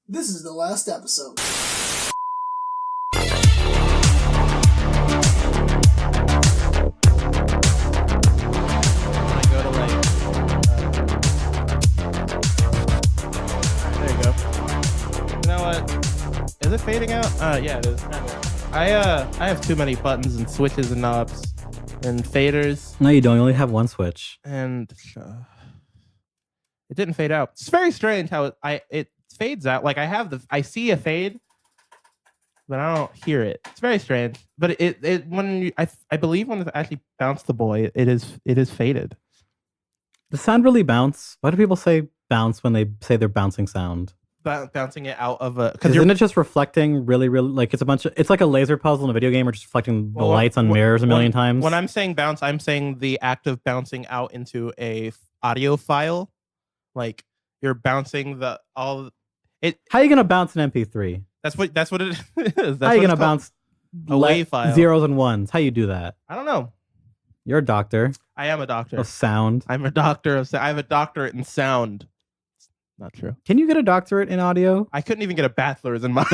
This is the last episode. I go to there you go. You know what? Is it fading out? Yeah, it is. I have too many buttons and switches and knobs and faders. No, you don't. You only have one switch. And it didn't fade out. It's very strange how it fades out. Like I see a fade, but I don't hear it. It's very strange. But I believe when it actually bounced the boy, it is faded. Does sound really bounce? Why do people say bounce when they say they're bouncing sound? Bouncing it out of a because isn't it just reflecting really like it's like a laser puzzle in a video game or just reflecting the lights on mirrors a million times? When I'm saying bounce, I'm saying the act of bouncing out into a audio file. Like you're bouncing How are you gonna bounce an MP3? That's what it is. How are you gonna bounce a WAV file? Zeros and ones. How you do that? I don't know. You're a doctor. I am a doctor of sound. I'm a doctor of sound. I have a doctorate in sound. Not true. Can you get a doctorate in audio? I couldn't even get a bachelor's in mine.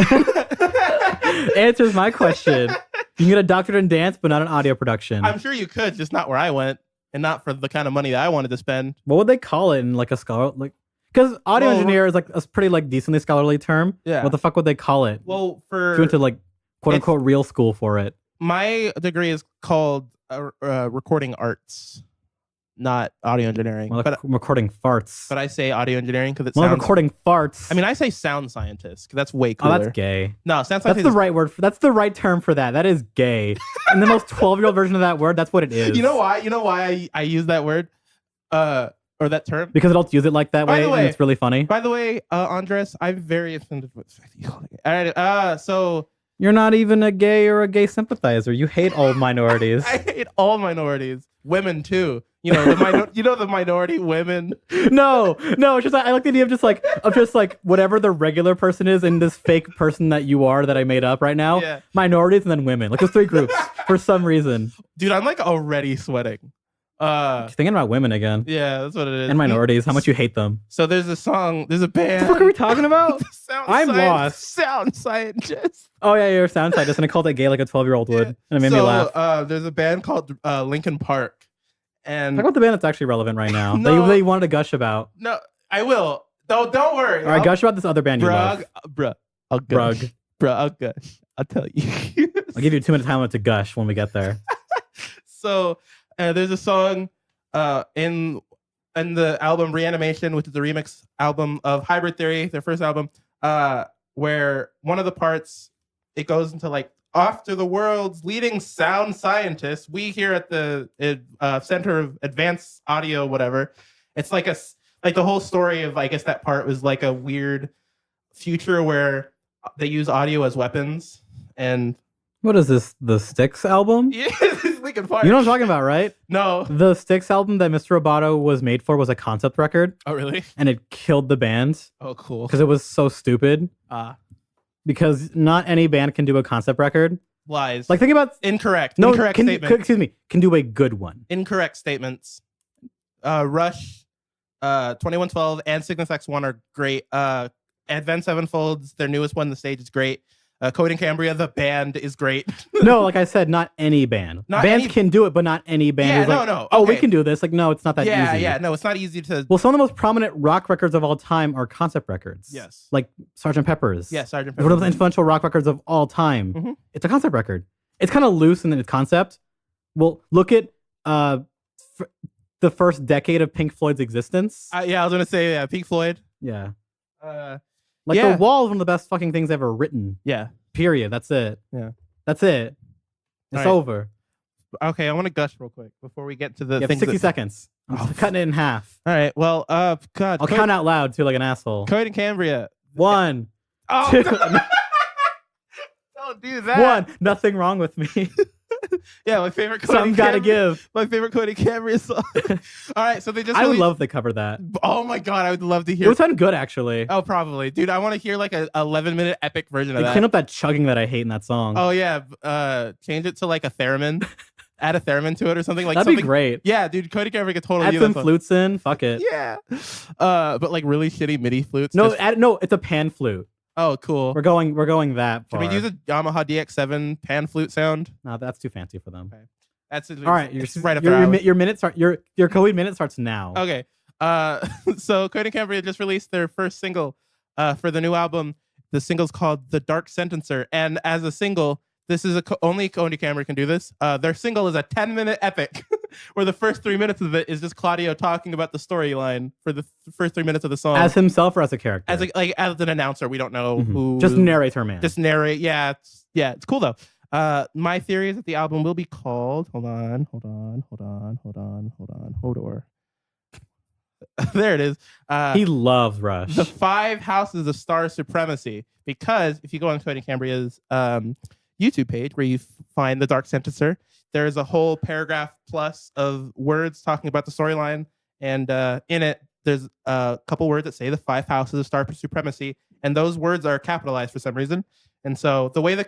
Answers my question. You can get a doctorate in dance, but not in audio production. I'm sure you could, just not where I went, and not for the kind of money that I wanted to spend. What would they call it in like a scholar because audio engineer is like a pretty like decently scholarly term. Yeah. What the fuck would they call it? Well, if you went to like quote unquote real school for it. My degree is called recording arts. Not audio engineering. Well, but recording farts. But I say audio engineering because it sounds... sounds... recording farts. I mean, I say sound scientist because that's way cooler. Oh, that's gay. No, sound scientist... That's the right word. That's the right term for that. That is gay. And the most 12-year-old version of that word, that's what it is. You know why I use that word? Or that term? Because adults use it like that way, and it's really funny. By the way, Andres, I'm very offended with the fact that you call it gay. All right, so... You're not even a gay or a gay sympathizer. You hate all minorities. I hate all minorities. Women, too. You know the minority women. No. It's just I like the idea of just like whatever the regular person is in this fake person that you are that I made up right now. Yeah. Minorities and then women. Like there's three groups for some reason. Dude, I'm like already sweating. Thinking about women again. Yeah, that's what it is. And minorities. How much you hate them. So there's a band. What the fuck are we talking about? Lost. Sound scientist. Oh yeah, you're a sound scientist, and I called it gay like a 12-year-old would, and it made me laugh. There's a band called Linkin Park. And talk about the band that's actually relevant right now. No, they wanted to gush about. No, I will. Don't worry. All right, gush about this other band you love. I'll gush. I'll gush. I'll tell you. I'll give you 2 minutes time to gush when we get there. So there's a song in the album Reanimation, which is the remix album of Hybrid Theory, their first album, where one of the parts, it goes into like, after the world's leading sound scientists, we here at the Center of Advanced Audio, whatever. It's like the whole story of, I guess that part was like a weird future where they use audio as weapons. And what is this? The Styx album? Yeah, it's Linkin Park. You know what I'm talking about, right? No. The Styx album that Mr. Roboto was made for was a concept record. Oh, really? And it killed the band. Oh, cool. Because it was so stupid. Because not any band can do a concept record. Lies. Like, think about... Incorrect. No, Incorrect statement. Excuse me. Can do a good one. Incorrect statements. Rush, 2112, and Cygnus X1 are great. Advent Sevenfold's, their newest one, The Stage, is great. Code and Cambria, the band, is great. No, like I said, not any band. Bands can do it, but not any band. Yeah, is like, no. Oh, we can do this. Like, no, it's not that easy. Yeah, no, it's not easy to... Well, some of the most prominent rock records of all time are concept records. Yes. Like Sgt. Pepper's. Yeah, Sgt. Pepper's. One of the influential rock records of all time. Mm-hmm. It's a concept record. It's kind of loose in its concept. Well, look at the first decade of Pink Floyd's existence. Yeah, I was going to say Pink Floyd. Yeah. The Wall is one of the best fucking things ever written. Yeah. Period. That's it. Yeah. That's it. It's over. Okay, I want to gush real quick before we get to the things. 60 seconds. I'm cutting it in half. All right. Well, God. I'll count out loud too, like an asshole. Code and Cambria. 1. Oh, 2. Don't do that. 1. Nothing wrong with me. Yeah, my favorite Code Something gotta give. My favorite Code and Cambria song. All right, so they just I would love if they covered that. Oh my God, I would love to hear. It would sound good, actually. Oh, probably. Dude, I want to hear like a 11-minute epic version of that. Clean up that chugging that I hate in that song. Oh yeah, change it to like a theremin. Add a theremin to it or something like that'd something. be great. Yeah, dude, Cody Cambria could totally add do some that flutes in. Fuck it. Yeah. But like really shitty MIDI flutes. No, no, it's a pan flute. Oh, cool. We're going that far. Can we use a Yamaha DX7 pan flute sound? No, that's too fancy for them. Okay. That's All right. it's right up their alley. Your minute start. Your Koei minute starts now. Okay. So Cody and Cambria just released their first single for the new album. The single's called "The Dark Sentencer," and as a single, this is only Cody Cambria can do this. Their single is a 10-minute epic, where the first 3 minutes of it is just Claudio talking about the storyline for the first 3 minutes of the song, as himself or as a character. As as an announcer. We don't know who. Just narrator man. Just narrate. Yeah, it's cool though. My theory is that the album will be called. Hold on. Hodor. There it is. He loves Rush. The 5 Houses of Star Supremacy. Because if you go on Cody Cambria's YouTube page where you find the Dark Sentencer, there's a whole paragraph plus of words talking about the storyline. And in it, there's a couple words that say the 5 Houses of Star Supremacy. And those words are capitalized for some reason. And so the way the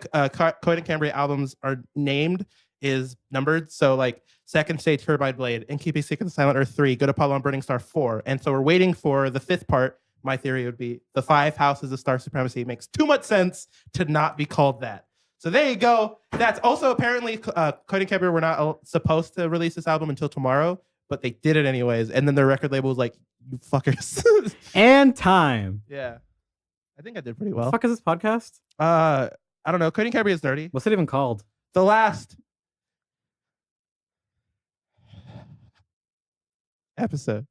Cody and Cambria albums are named is numbered. So like Second Stage Turbine Blade and Keeping Secret the Silent Earth 3, Good Apollo and Burning Star 4. And so we're waiting for the 5th part. My theory would be the 5 Houses of Star Supremacy. It makes too much sense to not be called that. So there you go. That's also apparently Cody and Cambria were not supposed to release this album until tomorrow, but they did it anyways. And then their record label was like, you fuckers. And time. Yeah. I think I did pretty well. What the fuck is this podcast? I don't know. Cody and Cambria is nerdy. What's it even called? The last episode.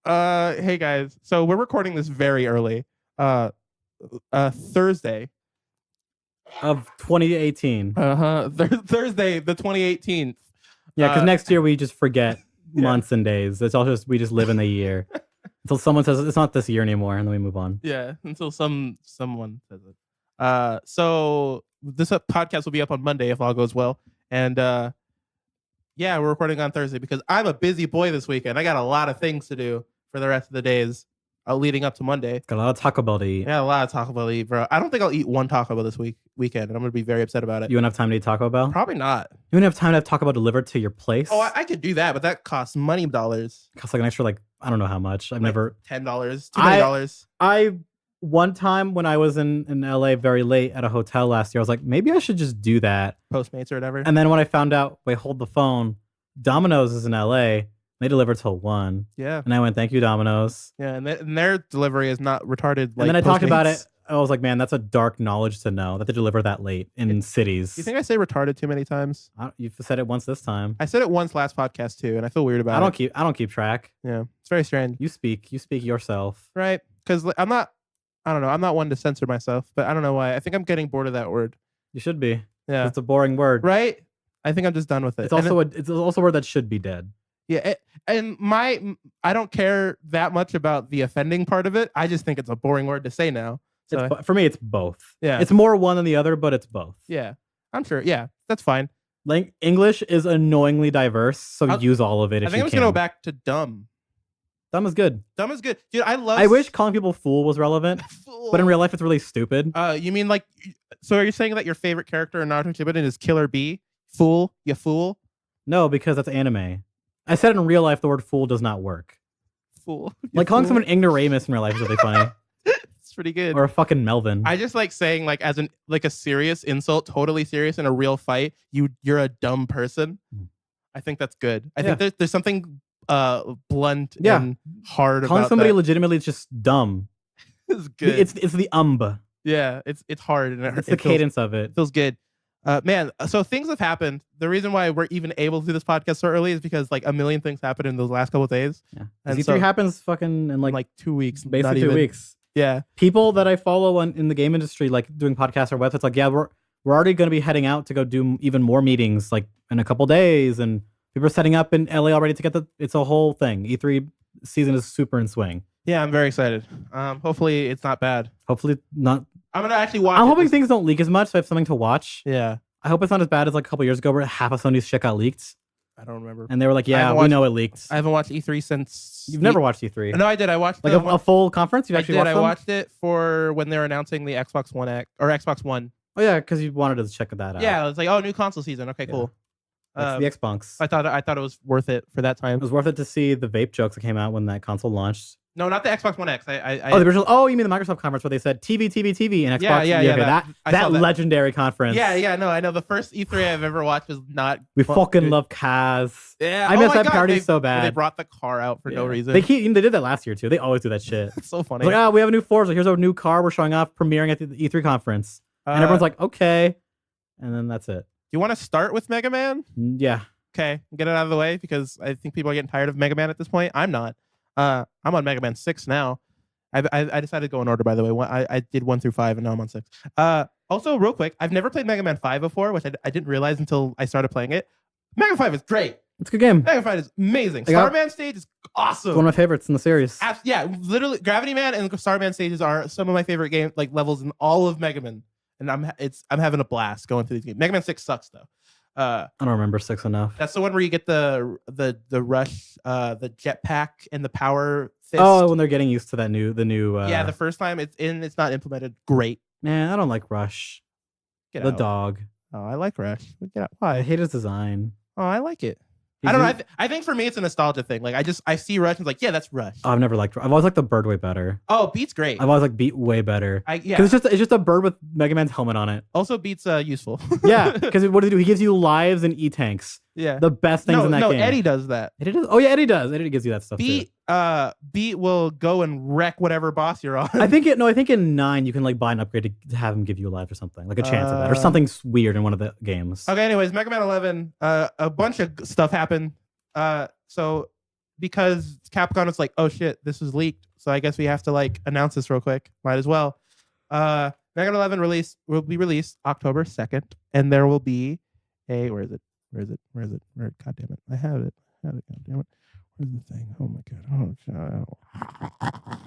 Hey guys. So we're recording this very early. Thursday of 2018. Thursday, the 2018th. Yeah, because next year we just forget months and days. It's all just we just live in the year until someone says it's not this year anymore, and then we move on. Yeah, until someone says it. So this podcast will be up on Monday if all goes well, and yeah, we're recording on Thursday because I'm a busy boy this weekend. I got a lot of things to do for the rest of the days leading up to Monday. Got a lot of Taco Bell to eat. Yeah, a lot of Taco Bell to eat, bro. I don't think I'll eat one Taco Bell this weekend, and I'm gonna be very upset about it. You wouldn't have time to eat Taco Bell? Probably not. You wouldn't have time to have Taco Bell delivered to your place? Oh, I could do that, but that costs money dollars. Costs like an extra, like, I don't know how much. I've never... $10, $2 I one time when I was in LA very late at a hotel last year, I was like, maybe I should just do that. Postmates or whatever. And then when I found out, wait, hold the phone, Domino's is in LA. They deliver till 1. Yeah. And I went, thank you, Domino's. Yeah, and their delivery is not retarded. Like and then I talked about it. Postmates. I was like, man, that's a dark knowledge to know that they deliver that late in cities. You think I say retarded too many times? You've said it once this time. I said it once last podcast too, and I feel weird about it. I don't keep track. Yeah, it's very strange. You speak yourself. Right? Because I'm not one to censor myself, but I don't know why. I think I'm getting bored of that word. You should be. Yeah. It's a boring word. Right? I think I'm just done with it. It's also a word that should be dead. Yeah, I don't care that much about the offending part of it. I just think it's a boring word to say now. So for me, it's both. Yeah, it's more one than the other, but it's both. Yeah, I'm sure. Yeah, that's fine. Like English is annoyingly diverse, so use all of it. I think I'm just gonna go back to dumb. Dumb is good. Dumb is good, dude. I wish calling people fool was relevant, but in real life, it's really stupid. You mean like? So are you saying that your favorite character in Naruto Shippuden is Killer Bee? Fool, you fool. No, because that's anime. I said in real life the word fool does not work. Fool. Like calling someone ignoramus in real life is really funny. It's pretty good. Or a fucking Melvin. I just like saying like as a serious insult, totally serious in a real fight, you're a dumb person. I think that's good. I think there's something blunt and hard calling about somebody that. legitimately it's just dumb. It's good. It's the Yeah, it's hard and it's the cadence of it. Feels good. Man, so things have happened. The reason why we're even able to do this podcast so early is because like a million things happened in those last couple of days. Yeah, and E3 happens fucking in like 2 weeks, basically 2 weeks. Yeah, people that I follow in the game industry, like doing podcasts or websites, like we're already going to be heading out to go do even more meetings, like in a couple days, and people are setting up in LA already to get it's a whole thing. E3 season is super in swing. Yeah, I'm very excited. Hopefully it's not bad. Hopefully not. I'm gonna actually watch. I'm hoping things don't leak as much, so I have something to watch. Yeah. I hope it's not as bad as like a couple years ago where half of Sony's shit got leaked. I don't remember. And they were like, yeah, we know it leaked. I haven't watched E3 since... You've never watched E3? No, I did. I watched... Like a full conference? You've actually watched them? I watched it for when they were announcing the Xbox One X or Xbox One. Oh, yeah, because you wanted to check that out. Yeah, it was like, oh, new console season. Okay, cool. That's the Xbox. I thought it was worth it for that time. It was worth it to see the vape jokes that came out when that console launched. No, not the Xbox One X. The original. Oh, you mean the Microsoft conference where they said TV, and Xbox? Yeah. Okay, that legendary conference. Yeah. No, I know the first E3 I've ever watched was not. We fucking love Kaz. Yeah, I miss that party so bad. They brought the car out for no reason. They did that last year too. They always do that shit. It's so funny. It's like, we have a new Forza. Here's our new car. We're showing off, premiering at the E3 conference, and everyone's like, okay, and then that's it. Do you want to start with Mega Man? Yeah. Okay, get it out of the way because I think people are getting tired of Mega Man at this point. I'm not. I'm on Mega Man 6 now. I decided to go in order, by the way. I did 1 through 5, and now I'm on 6. Also, real quick, I've never played Mega Man 5 before, which I didn't realize until I started playing it. Mega Man 5 is great. It's a good game. Mega Man 5 is amazing. Starman stage is awesome. It's one of my favorites in the series. Yeah, literally, Gravity Man and Starman stages are some of my favorite game levels in all of Mega Man, and I'm having a blast going through these games. Mega Man 6 sucks though. I don't remember 6 enough. That's the one where you get the rush, the jetpack and the power fist. Oh, when they're getting used to the new. Yeah, the first time it's not implemented great. Man, I don't like Rush. Get the out. dog. Oh, I like Rush. Get out. I Why? hate his design. Oh, I like it. I don't know. I think for me it's a nostalgia thing. Like I see Rush and it's like, yeah, that's Rush. Oh, I've never liked. I've always liked the bird way better. Oh, Beat's great. I've always liked Beat way better. Yeah. Because it's just a bird with Mega Man's helmet on it. Also, Beat's useful. Yeah, because what does he do? He gives you lives and e-tanks. Yeah. The best things in that game. No, Eddie does that. Eddie does? Oh yeah, Eddie does. Eddie gives you that stuff Beat, too. Beat will go and wreck whatever boss you're on. I think in 9 you can buy an upgrade to have him give you a life or something, like a chance of that, or something weird in one of the games. Okay, anyways, Mega Man 11, a bunch of stuff happened. So because Capcom was like, oh shit, this was leaked, so I guess we have to announce this real quick. Might as well. Mega Man 11 will be released October 2nd, and there will be a where is it? God damn it! I have it. God damn it! Where's the thing? Oh my god!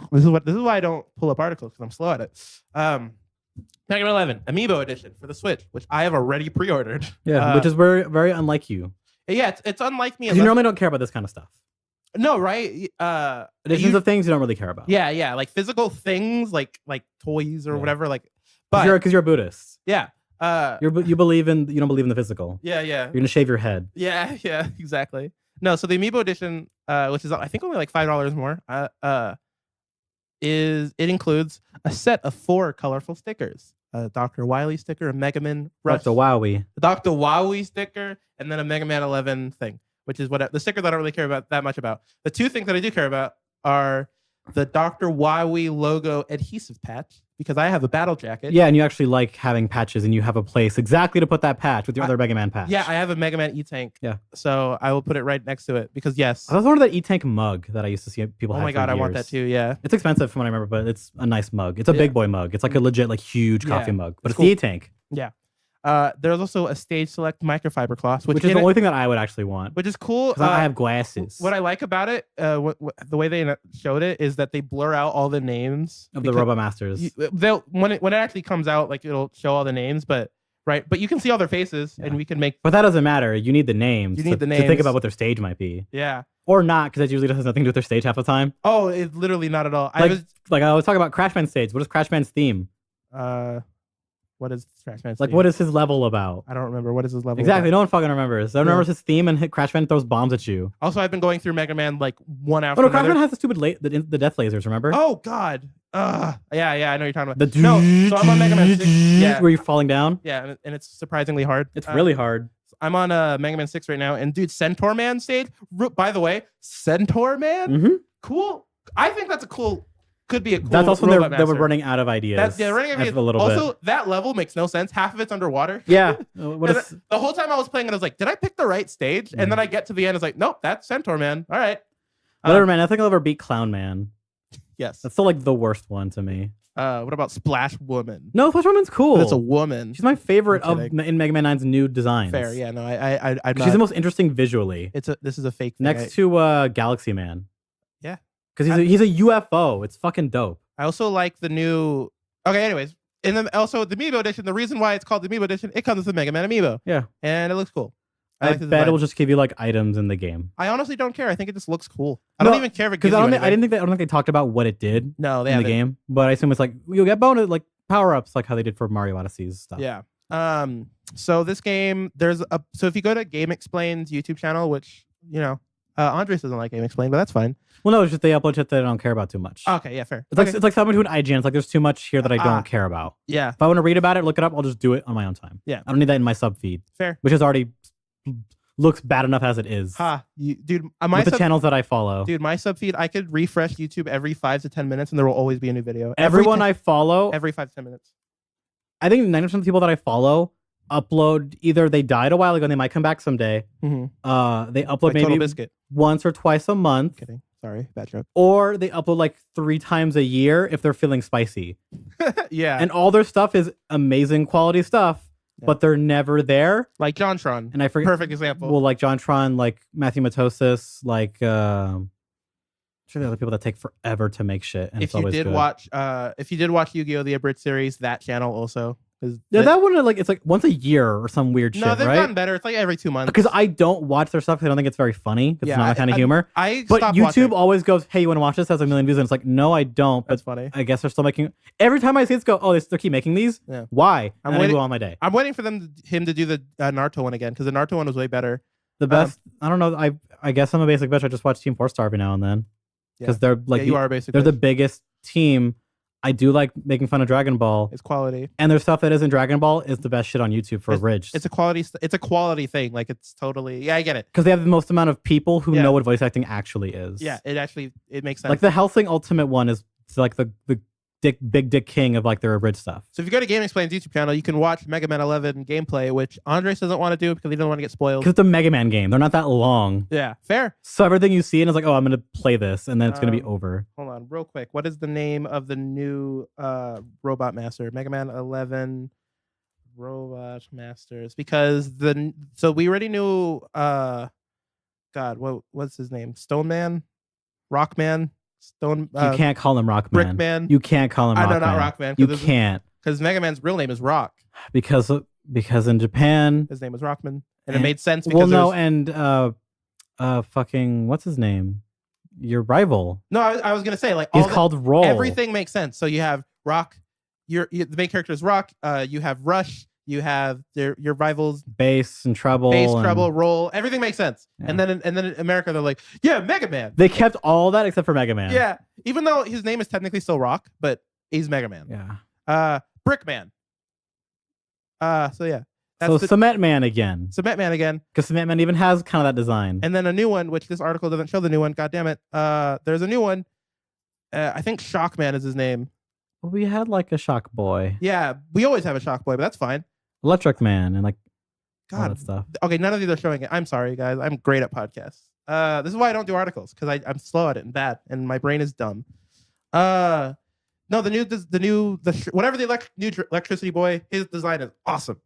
Oh, this is why I don't pull up articles because I'm slow at it. Mega Man 11 Amiibo edition for the Switch, which I have already pre-ordered. Yeah, which is very, very unlike you. Yeah, it's unlike me. You normally don't care about this kind of stuff. No, right? Editions of things you don't really care about. Yeah, like physical things, like toys or whatever. Because you're a Buddhist. Yeah. You don't believe in the physical. Yeah. You're gonna shave your head. Yeah, exactly. No, so the Amiibo edition, which is I think only $5 more, it includes a set of 4 colorful stickers: a Dr. Wily sticker, a Mega Man Rush, Dr. Wowie, a Dr. Wowie sticker, and then a Mega Man 11 thing, which is the stickers I don't really care about that much about. The 2 things that I do care about are the Dr. Wowie logo adhesive patch, because I have a battle jacket. Yeah, and you actually like having patches, and you have a place exactly to put that patch with your other Mega Man patch. Yeah, I have a Mega Man E-Tank. Yeah. So I will put it right next to it because yes. I was wondering that E-Tank mug that I used to see people have. Oh my god, I want that too. Yeah. It's expensive from what I remember, but it's a nice mug. It's a big boy mug. It's like a legit huge coffee mug, but it's cool. The E-Tank. Yeah. There's also a stage select microfiber cloth, which is the only thing that I would actually want. Which is cool. I have glasses. What I like about it, the way they showed it, is that they blur out all the names of the Robot Masters. When it actually comes out, it'll show all the names, but you can see all their faces, and we can make. But that doesn't matter. You need the names. You need the names to think about what their stage might be. Yeah. Or not, because that usually has nothing to do with their stage half the time. Oh, it's literally not at all. I was talking about Crashman's stage. What is Crashman's theme? What is Crashman's theme? What is his level about? I don't remember. What is his level exactly? about? No one fucking remembers. Everyone remembers his theme, and Crashman throws bombs at you. Also, I've been going through Mega Man one after another. Crashman has the stupid the death lasers. Remember? Oh god. Yeah. I know you're talking about. So I'm on Mega Man 6. Yeah. Where you're falling down? Yeah, and it's surprisingly hard. It's really hard. I'm on Mega Man 6 right now, and dude, Centaur Man stage. By the way, Centaur Man, cool. I think that's could be a cool. That's also they were running out of ideas. They're running out of ideas. A little also, that level makes no sense. Half of it's underwater. Yeah. The whole time I was playing it, I was like, did I pick the right stage? And then I get to the end, it's like, nope, that's Centaur Man. All right. Whatever, man. I think I'll ever beat Clown Man. Yes. That's still the worst one to me. What about Splash Woman? No, Splash Woman's cool. But it's a woman. She's my favorite in Mega Man 9's new designs. Fair, yeah. No, I'm She's the most interesting visually. This is a fake thing. Next to Galaxy Man. Yeah. Because he's a UFO. It's fucking dope. I also like the new. Okay, anyways, and then also the Amiibo edition. The reason why it's called the Amiibo edition, it comes with the Mega Man Amiibo. Yeah, and it looks cool. I bet it will just give you items in the game. I honestly don't care. I think it just looks cool. I don't even care if it gives you anything. I don't think they talked about what it did. No, they in haven't. The game, but I assume it's you'll get bonus power ups how they did for Mario Odyssey's stuff. Yeah. So this game, so if you go to Game Explain's YouTube channel, which Andres doesn't like Game Explained, but that's fine. Well, no, it's just they upload shit that I don't care about too much. Okay, yeah, fair. It's like someone to an IGN. It's like there's too much here that I don't care about. Yeah. If I want to read about it, look it up, I'll just do it on my own time. Yeah. I don't need that in my sub feed. Fair. Which is already looks bad enough as it is. Dude, with the channels that I follow. Dude, my sub feed, I could refresh YouTube every 5 to 10 minutes and there will always be a new video. Everyone I follow. Every 5 to 10 minutes. I think 90% of the people that I follow upload, either they died a while ago and they might come back someday. Mm-hmm. They upload maybe once or twice a month. Kidding. Sorry, bad joke. Or they upload like 3 times a year if they're feeling spicy. Yeah. And all their stuff is amazing quality stuff, but they're never there. Like JonTron. And I forget. Perfect example. Well, like JonTron, like Matthew Matosis, like sure there are other people that take forever to make shit. And if you did watch Yu-Gi-Oh! The Abridged series, that channel also. That one, like, it's like once a year or some weird shit, right? No, they've gotten better. It's like every 2 months. Because I don't watch their stuff because I don't think it's very funny. It's not my kind of humor. But YouTube watching. Always goes, hey, you want to watch this? It has 1 million views. And it's like, no, I don't. But that's funny. I guess they're still making... Every time I see it, go, oh, they keep making these? Yeah. Why? And then I go on my day. I'm waiting for him to do the Naruto one again because the Naruto one was way better. The best... I don't know. I guess I'm a basic bitch. I just watch Team 4 Star every now and then. Because they're like... you are a basic They're bitch. the biggest team. I do like making fun of Dragon Ball. It's quality. And their stuff that isn't Dragon Ball is the best shit on YouTube for Abridged. It's a quality thing. Like, it's totally... Yeah, I get it. Because they have the most amount of people who know what voice acting actually is. Yeah, it makes sense. Like the Helsing Ultimate one is like the big dick king of like their Abridged stuff. So if you go to Game Explained's YouTube channel, you can watch Mega Man 11 gameplay, which Andres doesn't want to do because he doesn't want to get spoiled. Because it's a Mega Man game. They're not that long. Yeah, fair. So everything you see and it's like, oh, I'm going to play this and then it's going to be over. Hold on, real quick. What is the name of the new Robot Master? Mega Man 11 Robot Masters. Because so we already knew what's his name? Stone Man? Rock Man? You can't call him Rockman. Brickman. You can't call him Rockman. I know, not Rockman. You can't. Because Mega Man's real name is Rock. Because in Japan... His name was Rockman. And it made sense because fucking... What's his name? Your rival. No, I was going to say, like... He's called Roll. Everything makes sense. So you have Rock. The main character is Rock. You have Rush. You have your rivals, Bass and Treble, Roll. Everything makes sense. Yeah. And then in America, they're like, yeah, Mega Man. They kept all that except for Mega Man. Yeah, even though his name is technically still Rock, but he's Mega Man. Yeah. Brickman. So yeah. Cement Man again. Cement Man again. Because Cement Man even has kind of that design. And then a new one, which this article doesn't show the new one. God damn it. There's a new one. I think Shockman is his name. Well, we had like a Shock Boy. Yeah, we always have a Shock Boy, but that's fine. Electric Man and like all that stuff. Okay, none of these are showing it. I'm sorry, guys. I'm great at podcasts. This is why I don't do articles because I'm slow at it and bad, and my brain is dumb. No, whatever the new Electricity Boy, his design is awesome,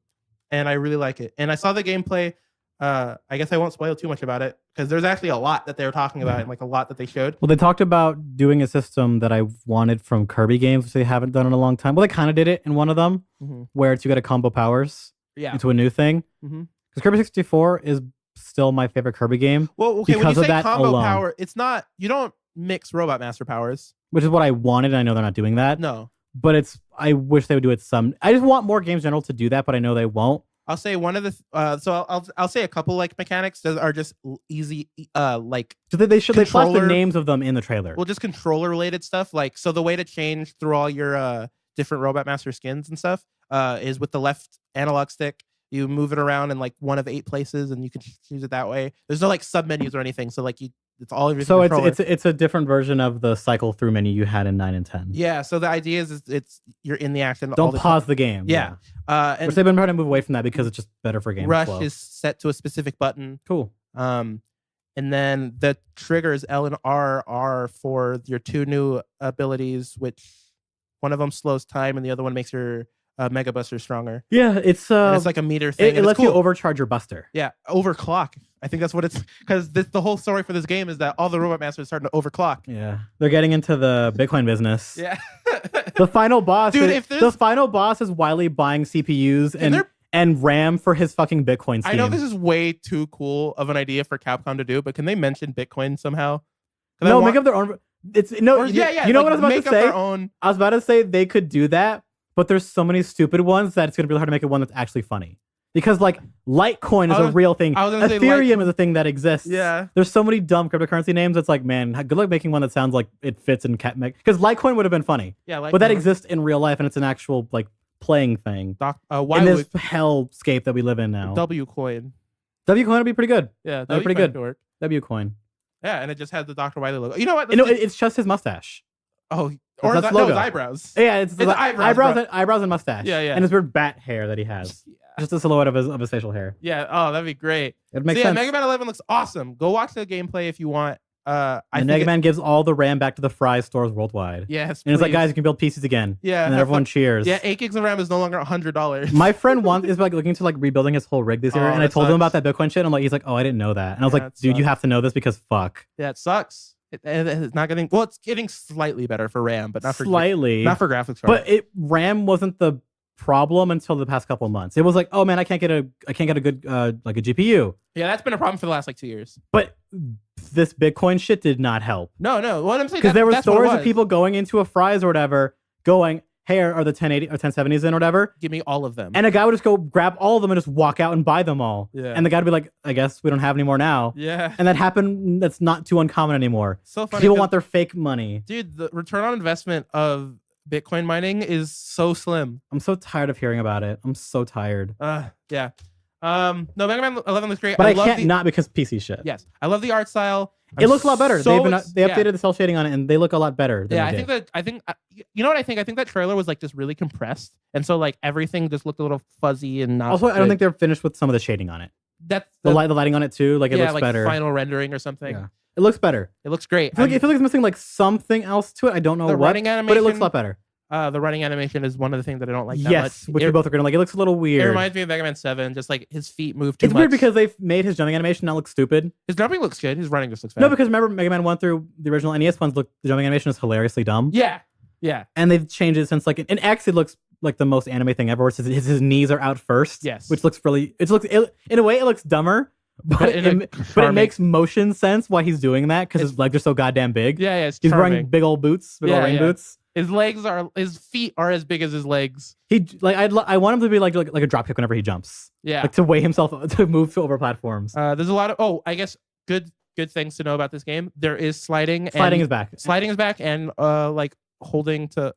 and I really like it. And I saw the gameplay. I guess I won't spoil too much about it because there's actually a lot that they were talking about and like a lot that they showed. Well, they talked about doing a system that I wanted from Kirby games, which they haven't done in a long time. Well, they kind of did it in one of them, where you got to combo powers into a new thing. Because Kirby 64 is still my favorite Kirby game. Well, okay, when you say combo power, it's not, you don't mix Robot Master powers. Which is what I wanted, and I know they're not doing that. No. But I wish they would do it some. I just want more games in general to do that, but I know they won't. I'll say one of the I'll say a couple like mechanics that are just easy like so they flash the names of them in the trailer. Well, just controller related stuff, like so the way to change through all your different Robot Master skins and stuff is with the left analog stick. You move it around in like one of 8 places and you can choose it that way. There's no like sub menus or anything, so like it's all of your so it's a different version of the cycle through menu you had in 9 and 10. Yeah, so the idea is it's you're in the action. Don't pause the game. Yeah. And which they've been trying to move away from that because it's just better for game Rush flow. is set to a specific button. Cool. And then the triggers L and R are for your 2 new abilities, which one of them slows time and the other one makes your Mega Buster stronger. Yeah, it's like a meter thing. It lets you overcharge your Buster. Yeah, overclock. I think that's what it's because the whole story for this game is that all the Robot Masters are starting to overclock. Yeah, they're getting into the Bitcoin business. Yeah, the final boss. Dude, the final boss is Wily buying CPUs and RAM for his fucking Bitcoin scheme. I know this is way too cool of an idea for Capcom to do, but can they mention Bitcoin somehow? No, make up their own. You know what I was about to say? I was about to say they could do that. But there's so many stupid ones that it's going to be hard to make it one that's actually funny. Because like Litecoin is a real thing. Ethereum is a thing that exists. Yeah. There's so many dumb cryptocurrency names. It's like, man, good luck making one that sounds like it fits in because Litecoin would have been funny. Yeah, but that exists in real life and it's an actual like playing thing. Why in this hellscape that we live in now. Wcoin. Wcoin would be pretty good. Yeah, that'd be pretty good. Wcoin. Yeah, and it just has the Dr. Wiley logo. You know what? It's just his mustache. Oh, or his eyebrows. Yeah, it's the eyebrows and mustache. Yeah, yeah. And his weird bat hair that he has. Yeah. Just a silhouette of his facial hair. Yeah. Oh, that'd be great. It makes sense. Mega Man 11 looks awesome. Go watch the gameplay if you want. Mega Man gives all the RAM back to the Fry stores worldwide. Yes, and it's like, guys, you can build PCs again. Yeah, and then everyone cheers. Yeah, 8 gigs of RAM is no longer $100. My friend is like looking to like rebuilding his whole rig this year, and I told him about that Bitcoin shit. And he's like, oh, I didn't know that. And I was like, dude, you have to know this because fuck. Yeah, it sucks. It's not getting it's getting slightly better for RAM, but not for not for graphics cards. But RAM wasn't the problem until the past couple of months. It was like, oh man, I can't get a good like a GPU. Yeah, that's been a problem for the last like 2 years. But this Bitcoin shit did not help. No. What I'm saying, because there were stories of people going into a Fry's or whatever, going, hey, are the 1080 or 1070s in or whatever? Give me all of them. And a guy would just go grab all of them and just walk out and buy them all. Yeah. And the guy would be like, I guess we don't have any more now. Yeah. And that happened. That's not too uncommon anymore. So funny. People want their fake money. Dude, the return on investment of Bitcoin mining is so slim. I'm so tired of hearing about it. I'm so tired. Yeah. No, Mega Man 11 looks great. But I can't not because PC shit. Yes. I love the art style. It looks a lot better. They updated the cell shading on it, and they look a lot better. Yeah, I think you know what I think? I think that trailer was like just really compressed, and so like everything just looked a little fuzzy and not. Also, I don't think they're finished with some of the shading on it. That's the lighting on it too. Like it looks like better. Final rendering or something. Yeah. It looks better. It looks great. I feel like it's missing like something else to it. I don't know what, but it looks a lot better. The running animation is one of the things that I don't like that much. Which we both are gonna like. It looks a little weird. It reminds me of Mega Man 7, just like his feet move too much. It's weird because they've made his jumping animation not look stupid. His jumping looks good. His running just looks bad. No, because remember Mega Man 1 through the original NES ones, the jumping animation is hilariously dumb. Yeah. Yeah. And they've changed it since like in X it looks like the most anime thing ever, where his knees are out first. Yes. Which looks really in a way it looks dumber. But it makes motion sense why he's doing that because his legs are so goddamn big. Yeah, yeah. He's wearing big old boots, big old rain boots. His feet are as big as his legs. I want him to be like a drop kick whenever he jumps. Yeah, like to weigh himself to move over platforms. There's a lot of I guess good things to know about this game. There is sliding. Sliding is back. Sliding is back, and like holding to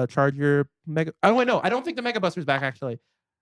charge your mega. Oh wait, no, I don't think the Mega Buster's back actually.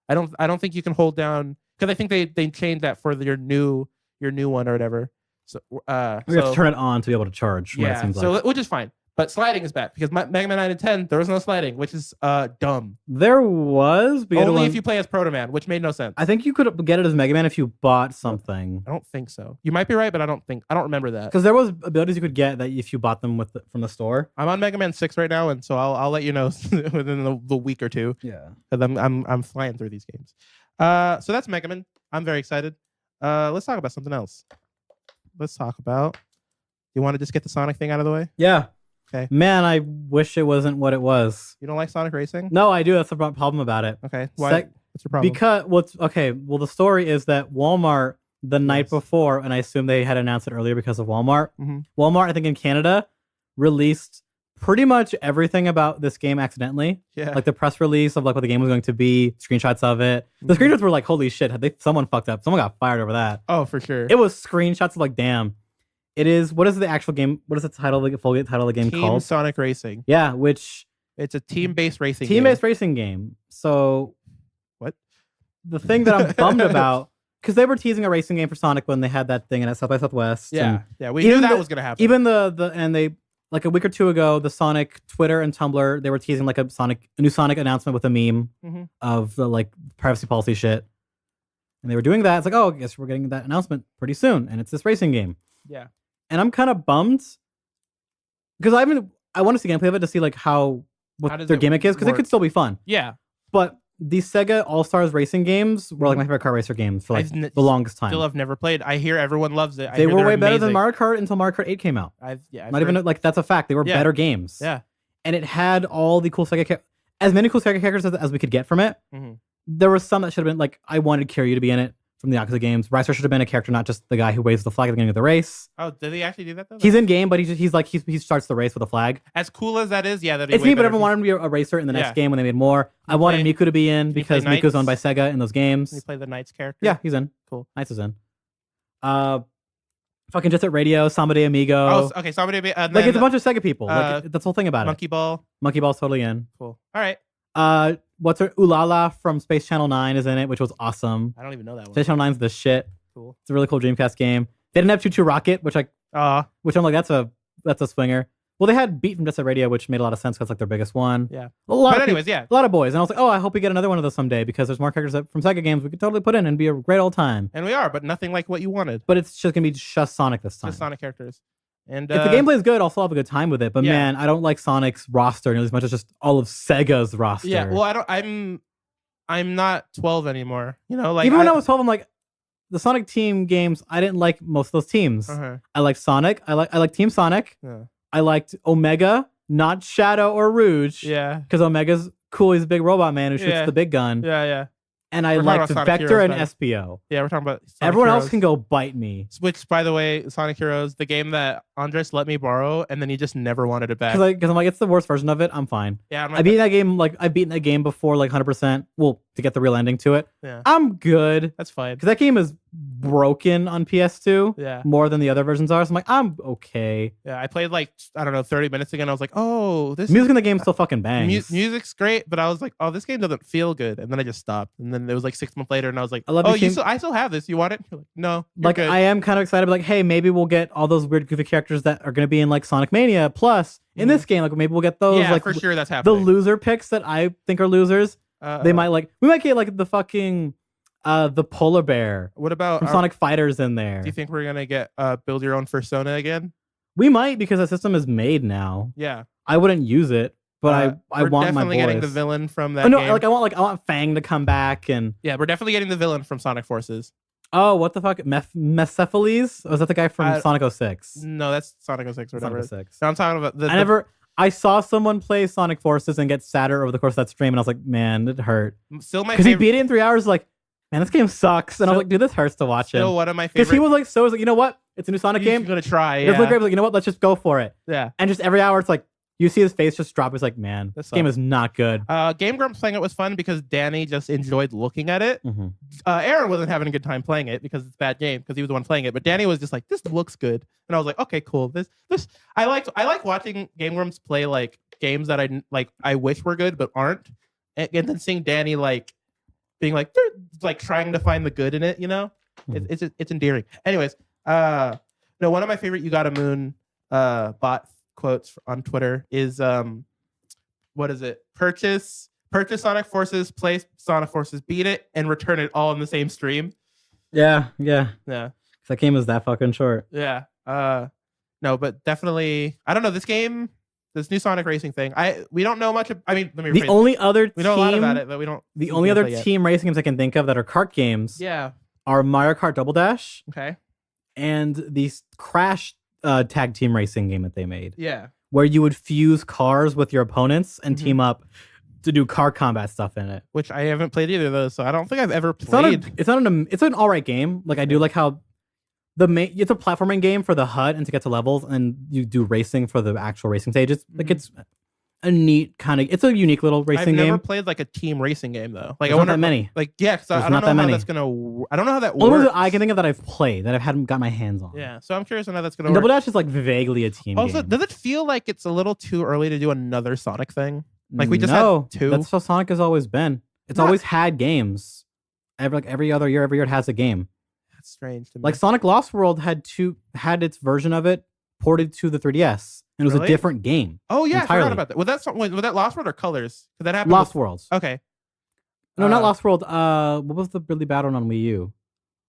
I don't think you can hold down because I think they changed that for your new one or whatever. So you have to turn it on to be able to charge. Yeah, which is fine. But sliding is back because Mega Man 9 and 10 there was no sliding, which is dumb. There was, but only if you play as Proto Man, which made no sense. I think you could get it as Mega Man if you bought something. I don't think so. You might be right, but I don't remember that. Because there was abilities you could get that if you bought them from the store. I'm on Mega Man 6 right now, and so I'll let you know within the week or two. Yeah, because I'm flying through these games. So that's Mega Man. I'm very excited. Let's talk about something else. Let's talk about. You want to just get the Sonic thing out of the way? Yeah. Okay. Man, I wish it wasn't what it was. You don't like Sonic Racing? No, I do. That's the problem about it. Okay. Why? What's your problem? Because the story is that Walmart the night before, and I assume they had announced it earlier because of Walmart. Mm-hmm. Walmart, I think in Canada, released pretty much everything about this game accidentally. Yeah. Like the press release of like what the game was going to be, screenshots of it. The screenshots were like, holy shit, someone fucked up. Someone got fired over that. Oh, for sure. It was screenshots of like, damn. It is. What is the actual game? What is the title? The full title of the game called? Sonic Racing. Yeah, which it's a team-based racing. Racing game. So, what? The thing that I'm bummed about, because they were teasing a racing game for Sonic when they had that thing at South by Southwest. Yeah, we knew that was gonna happen. Even they like a week or two ago, the Sonic Twitter and Tumblr, they were teasing like a new Sonic announcement with a meme of the like privacy policy shit, and they were doing that. It's like, oh, I guess we're getting that announcement pretty soon, and it's this racing game. Yeah. And I'm kind of bummed because I want to see gameplay of it to see like what their gimmick is because it could still be fun. Yeah. But these Sega All-Stars racing games were like my favorite car racer games for like the longest time. Still have never played. I hear everyone loves it. They were way better than Mario Kart until Mario Kart 8 came out. Even like that's a fact. They were better games. Yeah. And it had all the cool Sega as many cool Sega characters as we could get from it. Mm-hmm. There was some that should have been like I wanted Kiryu to be in it from the Yakuza games. Ricer should have been a character, not just the guy who waves the flag at the beginning of the race. Oh, did he actually do that though? He's in game, but he starts the race with a flag. As cool as that is, yeah, It's neat. But everyone wanted him to be a racer in the next game when they made more. I wanted Miku to be in because Miku's owned by Sega in those games. Can you play the Knights character? Yeah, he's in. Cool. Knights is in. Fucking Jet Set Radio, Samba de Amigo. Oh, okay, Samba de Amigo. Like it's a bunch of Sega people. Like that's the whole thing about Monkey Ball. Monkey Ball's totally in. Cool. All right. What's her Ulala from Space Channel 9 is in it, which was awesome. I don't even know that one. Space Channel 9's the shit. Cool. It's a really cool Dreamcast game. They didn't have Choo Choo Rocket, which I'm like, that's a swinger. Well, they had Beat from Jet Set Radio, which made a lot of sense because like their biggest one. Yeah. A lot of boys. And I was like, oh, I hope we get another one of those someday because there's more characters from Sega games we could totally put in and be a great old time. And we are, but nothing like what you wanted. But it's just gonna be just Sonic this time. Just Sonic characters. And if the gameplay is good, I'll still have a good time with it. But man, I don't like Sonic's roster nearly as much as just all of Sega's roster. Yeah. Well, I'm not 12 anymore. You know, like even when I was 12, I'm like, the Sonic Team games, I didn't like most of those teams. I like Sonic. I like Team Sonic. Yeah. I liked Omega, not Shadow or Rouge. Yeah. Because Omega's cool. He's a big robot man who shoots the big gun. Yeah, yeah. And I liked Vector and SPO. Yeah, we're talking about Sonic Everyone Heroes. else can go bite me. Which, by the way, Sonic Heroes, the game that Andres let me borrow, and then he just never wanted it back. Because I'm like, it's the worst version of it. I'm fine. Yeah, I've beaten that game before, like 100%. Well, to get the real ending to it. Yeah. I'm good. That's fine. Because that game is broken on PS2. Yeah. More than the other versions are. So I'm like, I'm okay. Yeah, I played 30 minutes ago, and I was like, oh, this music in the game still fucking bangs. Music's great, but I was like, oh, this game doesn't feel good, and then I just stopped. And then it was like 6 months later, and I was like, I still have this. You want it? You're like, no. Like good. I am kind of excited. Like, hey, maybe we'll get all those weird goofy characters that are going to be in like Sonic Mania Plus in this game. Like maybe we'll get those. Yeah, like for sure that's happening. The loser picks that I think are losers. We might get like the fucking the polar bear. What about Sonic Fighters in there? Do you think we're gonna get build your own persona again? We might because the system is made now. Yeah, I wouldn't use it, but I want definitely my boys. Getting the villain from that. Oh, no, game. I want Fang to come back and yeah, we're definitely getting the villain from Sonic Forces. Oh, what the fuck? Mecephalus? Was that the guy from Sonic 06? No, that's Sonic 06 or whatever. Sonic 06. No, I'm talking about I saw someone play Sonic Forces and get sadder over the course of that stream, and I was like, man, it hurt. Still my because he beat it in 3 hours. Like, man, this game sucks. And I was like, dude, this hurts to watch it. Still one of my favorite. Because he was like, you know what? It's a new Sonic game. I'm gonna try. Yeah. It was great. Like, you know what? Let's just go for it. Yeah. And just every hour, it's like you see his face just drop. It's like, man, this game is not good. Game Grumps playing it was fun because Danny just enjoyed looking at it. Mm-hmm. Aaron wasn't having a good time playing it because it's a bad game because he was the one playing it. But Danny was just like, this looks good, and I was like, okay, cool. This I like watching Game Grumps play like games that I wish were good but aren't, and then seeing Danny like being like trying to find the good in it. You know, it's endearing. Anyways, no, one of my favorite You Got a Moon bot quotes on Twitter is what is it? Purchase Sonic Forces, play Sonic Forces, beat it, and return it all in the same stream. Yeah. That game is that fucking short. Yeah. No, but definitely, I don't know this new Sonic racing thing. We don't know much. We know a lot about it, but we don't. The only other team racing games I can think of that are kart games. Yeah. Are Mario Kart Double Dash. Okay. And the Crash tag team racing game that they made. Yeah. Where you would fuse cars with your opponents and team up to do car combat stuff in it. Which I haven't played either of those, so I don't think I've ever played. It's an alright game. Like I do like how it's a platforming game for the HUD and to get to levels, and you do racing for the actual racing stages. Like it's a neat it's a unique little racing game. I've never played like a team racing game though. Like I wonder that many. Like yeah, because I don't know how that's gonna. I don't know how that works. Only ones that I can think of that I've played that I hadn't got my hands on. Yeah, so I'm curious on how that's gonna work. Double Dash is like vaguely a team. Also, game. Does it feel like it's a little too early to do another Sonic thing? Like we just had 2. That's how Sonic has always been. It's always had games. Every other year it has a game. That's strange to me. Like Sonic Lost World had its version of it ported to the 3DS, and it was a different game. Oh yeah, entirely. I forgot about that. Was that Lost World or Colors? Because that happened. Lost Worlds. Okay. No, not Lost World. What was the really bad one on Wii U?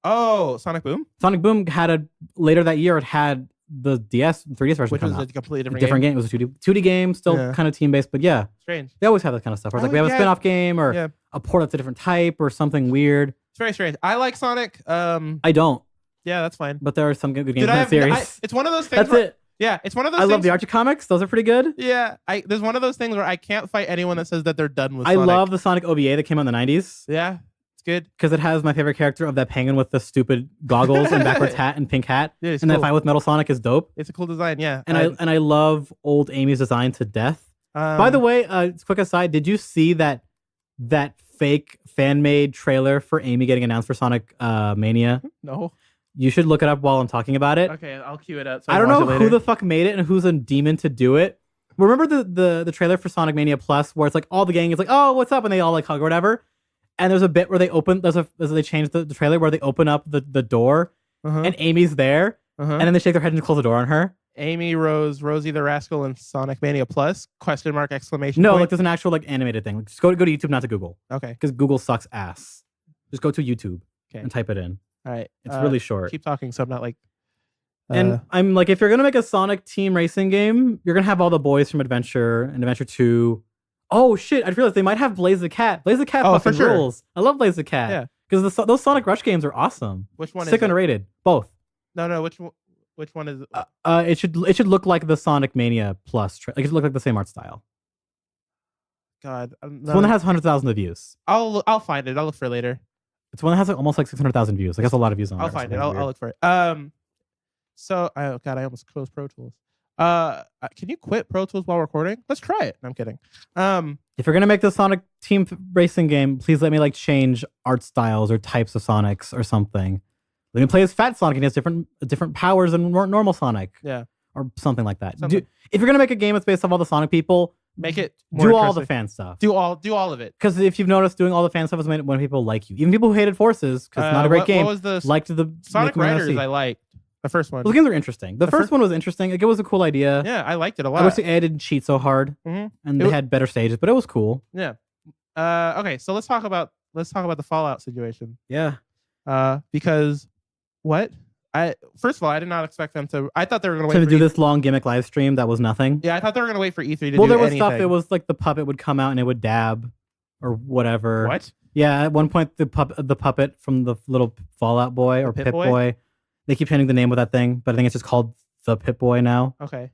Oh, Sonic Boom. Sonic Boom had later that year. It had the 3DS version, which was a completely different game. It was a 2D game, still kind of team based, but yeah, strange. They always have that kind of stuff. Where it's like we have a spin-off game or a port that's a different type or something weird. It's very strange. I like Sonic. I don't. Yeah, that's fine. But there are some good games in the series. It's one of those things. That's it. Yeah, it's one of those. I love the Archie comics; those are pretty good. Yeah, there's one of those things where I can't fight anyone that says that they're done with. I love the Sonic OVA that came out in the '90s. Yeah, It's good. Because it has my favorite character of that penguin with the stupid goggles and backwards hat and pink hat. Yeah, it's and cool. that fight with Metal Sonic is dope. It's a cool design, yeah. And I love old Amy's design to death. By the way, quick aside, did you see that fake fan-made trailer for Amy getting announced for Sonic Mania? No. You should look it up while I'm talking about it. Okay, I'll cue it up. So I don't know who the fuck made it and who's a demon to do it. Remember the trailer for Sonic Mania Plus where it's like all the gang is like, oh, what's up? And they all like hug or whatever. And there's a bit where they changed the trailer where they open up the door and Amy's there. And then they shake their head and close the door on her. Amy, Rosie the Rascal, and Sonic Mania Plus? Question mark, exclamation No, point? like there's an actual like animated thing. Like, just go to YouTube, not to Google. Okay. Because Google sucks ass. Just go to YouTube and type it in. All right. It's really short. Keep talking so I'm not like... And I'm like, if you're going to make a Sonic team racing game, you're going to have all the boys from Adventure and Adventure 2. Oh, shit. I realized they might have Blaze the Cat. Blaze the Cat fucking rules. I love Blaze the Cat. Yeah. Because those Sonic Rush games are awesome. Which one Sick is underrated. Both. No, which one is it? It should look like the Sonic Mania Plus. Like it should look like the same art style. God. It's one that has 100,000 of views. I'll find it. I'll look for it later. It's one that has like, almost like 600,000 views. Like, has a lot of views on it. I'll find it. I'll look for it. So, oh God, I almost closed Pro Tools. Can you quit Pro Tools while recording? Let's try it. No, I'm kidding. If you're gonna make the Sonic team racing game, please let me like change art styles or types of Sonics or something. Let me play as Fat Sonic and he has different powers than normal Sonic. Yeah. Or something like that. If you're gonna make a game that's based off all the Sonic people, make it more do all the fan stuff. Do all of it. Because if you've noticed, doing all the fan stuff is when people like you. Even people who hated Forces, because it's not a great game, what was the liked the Sonic Riders. I liked the first one. Those games are interesting. The first one was interesting. Like, it was a cool idea. Yeah, I liked it a lot. I wish the AI didn't cheat so hard, and they had better stages, but it was cool. Yeah. Okay, so let's talk about the Fallout situation. Yeah. Because what? First of all, I did not expect them to. I thought they were going to wait to do this long gimmick live stream that was nothing. Yeah, I thought they were going to wait for E3 to do anything. Well, there was stuff. It was like the puppet would come out and it would dab, or whatever. What? Yeah, at one point the puppet from the little Fallout boy or Pip Boy. They keep changing the name of that thing, but I think it's just called the Pip Boy now. Okay.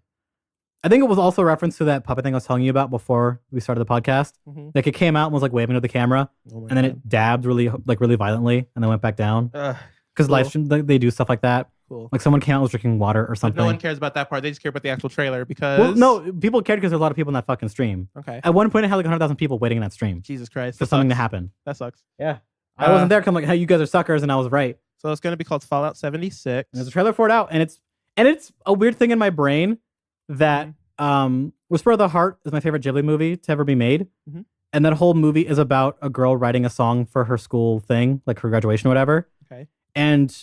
I think it was also a reference to that puppet thing I was telling you about before we started the podcast. Mm-hmm. Like, it came out and was like waving to the camera, and then it dabbed really violently, and then went back down. Because live stream, they do stuff like that. Cool. Like, someone came out and was drinking water or something. But no one cares about that part. They just care about the actual trailer because... Well, no, people cared because there's a lot of people in that fucking stream. Okay. At one point, it had like 100,000 people waiting in that stream. Jesus Christ. For something to happen. That sucks. Yeah. I wasn't there because I'm like, hey, you guys are suckers, and I was right. So it's going to be called Fallout 76. And there's a trailer for it out, and it's a weird thing in my brain that Whisper of the Heart is my favorite Ghibli movie to ever be made. Mm-hmm. And that whole movie is about a girl writing a song for her school thing, like her graduation or whatever. Okay. And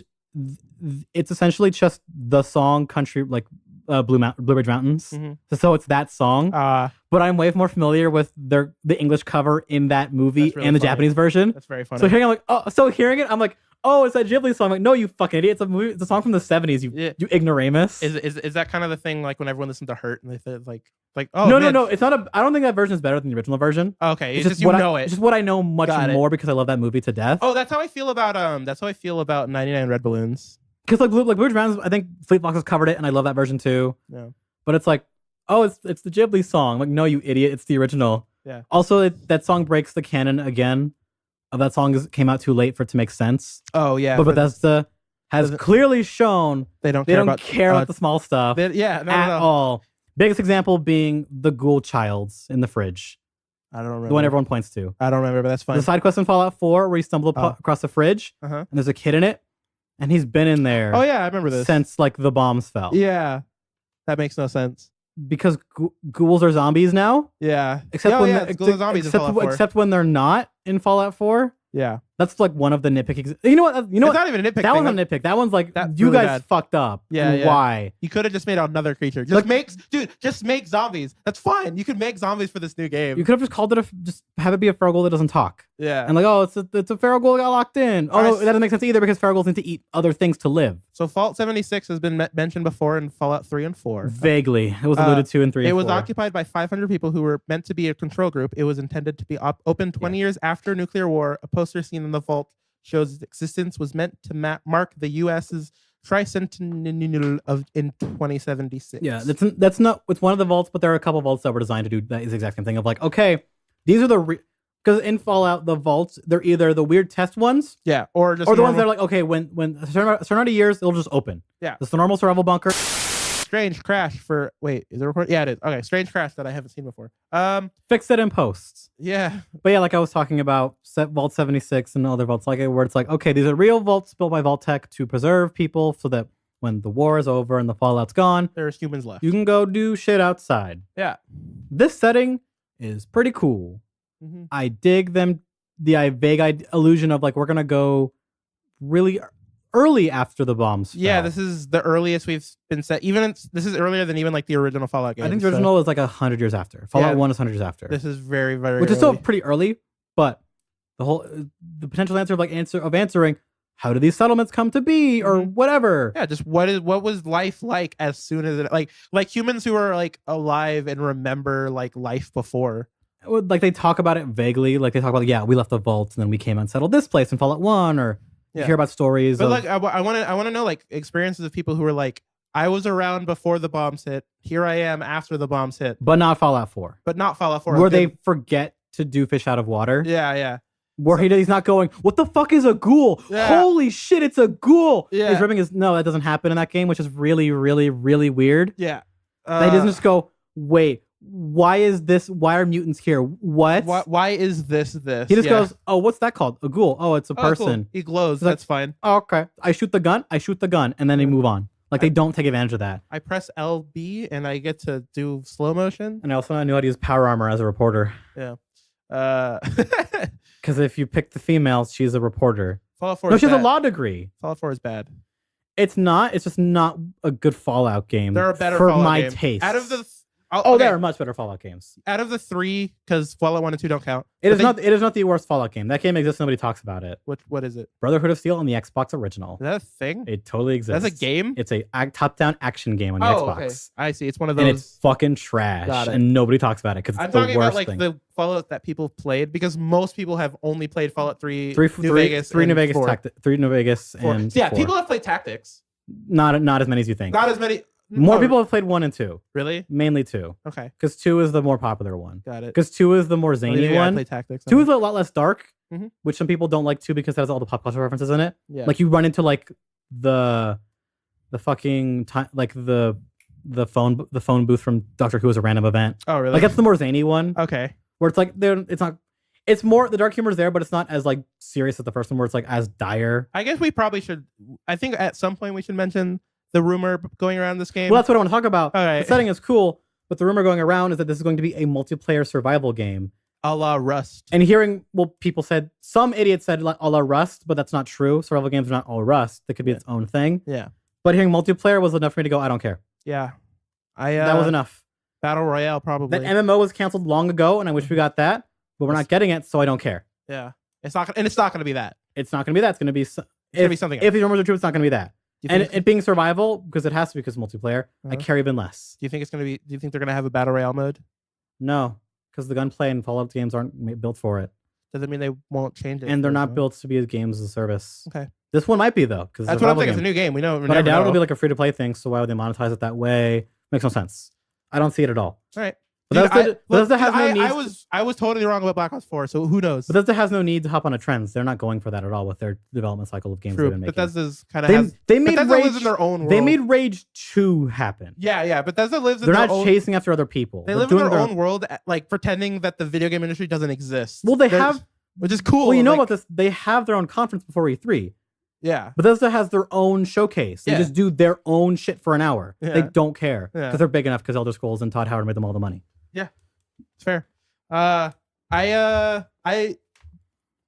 it's essentially just the song Country, like Blue Ridge Mountains. Mm-hmm. So it's that song. But I'm way more familiar with the English cover in that movie and the Japanese version. That's very funny. So hearing it, I'm like, oh, it's that Ghibli song. I'm like, no, you fucking idiot. It's a movie. It's a song from the 70s. You ignoramus. Is that kind of the thing? Like when everyone listens to Hurt and they said like oh no. It's not I don't think that version is better than the original version. Okay, it's just you know it. It's just what I know much more because I love that movie to death. Oh, that's how I feel about 99 Red Balloons. Because like Blue Ridge Mountains, I think Fleet Foxes covered it, and I love that version too. Yeah. But it's like, oh, it's the Ghibli song. Like, no, you idiot, it's the original. Yeah. Also, that song breaks the canon again. That song came out too late for it to make sense. Oh yeah. But Bethesda has clearly shown they don't care about the small stuff. At all. Biggest example being the Ghoul Childs in the fridge. I don't remember. The one everyone points to. I don't remember, but that's fine. The side quest in Fallout 4 where you stumble across the fridge and there's a kid in it, and he's been in there. Oh yeah, I remember this. Since like the bombs fell. Yeah. That makes no sense. Because ghouls are zombies now? Yeah. Except when they're not in Fallout 4. Yeah. That's like one of the nitpicking. You know what? It's not even a nitpick. That one's a nitpick. That one's like, you really guys bad. fucked up. Yeah. Why? You could have just made another creature. Just make zombies. That's fine. You could make zombies for this new game. You could have just called it just have it be a feral ghoul that doesn't talk. Yeah. And like, oh, it's a feral ghoul that got locked in. Oh, no, that doesn't make sense either because feral ghouls need to eat other things to live. So Fallout 76 has been mentioned before in Fallout 3 and 4. Vaguely. It was alluded to in 3 and 4. It was occupied by 500 people who were meant to be a control group. It was intended to be open 20 years after nuclear war. A poster seen in the vault shows its existence was meant to mark the U.S.'s tricentennial in 2076. Yeah, that's not. It's one of the vaults, but there are a couple vaults that were designed to do that exact same thing of like, okay, these are Because in Fallout, the vaults, they're either the weird test ones, Yeah, or just or the ones normal- that are like, okay, when a certain amount of years, it'll just open. Yeah. It's the normal survival bunker. strange crash for wait, is it recorded? Yeah, it is. Okay, strange crash that I haven't seen before. Fix it in post. Yeah. But yeah, like I was talking about Vault 76 and other vaults like it, where it's like, okay, these are real vaults built by Vault Tech to preserve people so that when the war is over and the Fallout's gone, There's humans left. you can go do shit outside. Yeah. This setting is pretty cool. Mm-hmm. I dig them. The vague illusion of like, we're going to go really early after the bombs. Yeah, fell. this is the earliest we've been set. This is earlier than even like the original Fallout game. I think the original is like 100 years after. Fallout 1 is 100 years after. This is very, very which is early. still pretty early, but the potential answer of answering how do these settlements come to be or whatever. Yeah, just what was life like as soon as it like humans who are like alive and remember like life before. Like they talk about it vaguely, like they talk about we left the vault and then we came and settled this place in Fallout 1, or you hear about stories. But like I want to know like experiences of people who were like, I was around before the bombs hit. Here I am after the bombs hit. But not Fallout 4. But not Fallout 4. Where they forget to do fish out of water. Yeah, yeah. Where he's not going, what the fuck is a ghoul? Yeah. Holy shit, it's a ghoul. Yeah. He's ripping no, that doesn't happen in that game, which is really, really, really weird. Yeah. He doesn't just go, wait, why are mutants here? What? Why is this? He just goes, oh, what's that called? A ghoul. Oh, it's a person. Cool. He glows. He's like, That's fine. Oh, okay. I shoot the gun. And then they move on. Like they don't take advantage of that. I press LB and I get to do slow motion. And I also knew how to use power armor as a reporter. Yeah. Because if you pick the female, she's a reporter. Fallout 4 No, is she has bad. a law degree. Fallout 4 is bad. It's not. It's just not a good Fallout game. There are better for Fallout my games. taste. Out of the there are much better Fallout games. Out of the three, because Fallout 1 and 2 don't count. It is not the worst Fallout game. That game exists. Nobody talks about it. What is it? Brotherhood of Steel on the Xbox original. Is that a thing? It totally exists. That's a game? It's a top-down action game on the Xbox. Okay. I see. It's one of those. And it's fucking trash. Got it. And nobody talks about it because I'm it's the talking worst about like thing. the Fallout that people played, because most people have only played Fallout 3, New Vegas, three New and Vegas, 4. 3 New Vegas, 4. and Yeah, 4. people have played Tactics. Not as many as you think. Not as many. More Oh, people have played 1 and 2. Really? Mainly 2. Okay, Because 2 is the more popular one. got it. Because 2 is the more zany I one. play Tactics. 2 is a lot less dark, Mhm. which some people don't like 2 because it has all the pop culture references in it. Yeah. Like you run into like the fucking like the phone booth from Doctor Who as a random event. Oh, really? Like that's the more zany one. Okay. Where it's like it's more the dark humor's there, but it's not as like serious as the first one where it's like as dire. I guess we probably should. I think at some point we should mention the rumor going around this game. Well, that's what I want to talk about. All right. The setting is cool, but the rumor going around is that this is going to be a multiplayer survival game. A la Rust. And people said, some idiots said a la Rust, but that's not true. Survival games are not all Rust. They could be its own thing. Yeah. But hearing multiplayer was enough for me to go, I don't care. Yeah. That was enough. Battle Royale probably. That MMO was canceled long ago, and I wish we got that, but we're not getting it, so I don't care. Yeah. It's not going to be that. It's not going to be that. It's going to be something else. If these rumors are true, it's not going to be that. Do you And think it being survival, because it has to be because multiplayer, I care even less. do you think it's going to be? Do you think they're going to have a Battle Royale mode? No, because the gunplay and Fallout games aren't built for it. Does it mean they won't change it? And they're for not it? built to be a games as a service. Okay. This one might be, though. That's what I'm saying. It's a new game. We know. But I doubt it'll be like a free-to-play thing, so why would they monetize it that way? Makes no sense. I don't see it at all. All right. Bethesda has no need. I was totally wrong about Black Ops 4, so who knows? Bethesda has no need to hop on a trend. They're not going for that at all with their development cycle of games True. they've been making. Bethesda's kind of they made Bethesda Rage lives in their own world. They made Rage 2 happen. Yeah. Bethesda lives in They're their not own... chasing after other people. They live in their own world, like pretending that the video game industry doesn't exist. Well, which is cool. Well, you know about this. They have their own conference before E3. Yeah. Bethesda has their own showcase. They Yeah. just do their own shit for an hour. Yeah. They don't care because Yeah. they're big enough because Elder Scrolls and Todd Howard made them all the money. Yeah. It's fair. I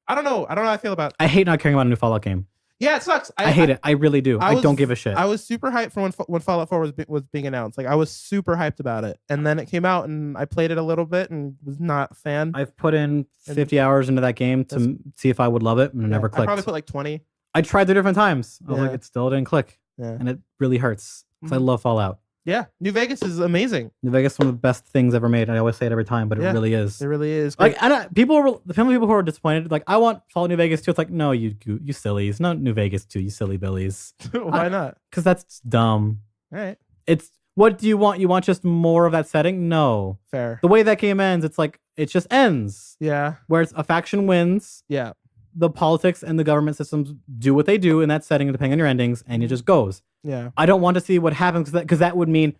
don't know. I don't know how I feel about. I hate not caring about a new Fallout game. Yeah, it sucks. I hate it. I really do. I don't give a shit. I was super hyped for when Fallout 4 was being announced. Like I was super hyped about it, and then it came out, and I played it a little bit, and was not a fan. I've put in 50 hours into that game to see if I would love it, and it never clicked. I probably put like 20. I tried 3 different times. I was Yeah. like, it still didn't click, Yeah. and it really hurts because I love Fallout. Yeah, New Vegas is amazing. New Vegas is one of the best things ever made. I always say it every time, but Yeah. it really is. It really is. Like, the people who are disappointed, like, I want Fallout New Vegas 2. It's like, no, you sillies. Not New Vegas 2, you silly billies. Why not? Because that's dumb. All right. It's What do you want? You want just more of that setting? No. Fair. The way that game ends, it's like it just ends. Yeah. Where it's a faction wins. Yeah. The politics and the government systems do what they do in that setting, depending on your endings, and it just goes. Yeah. I don't want to see what happens because that would mean,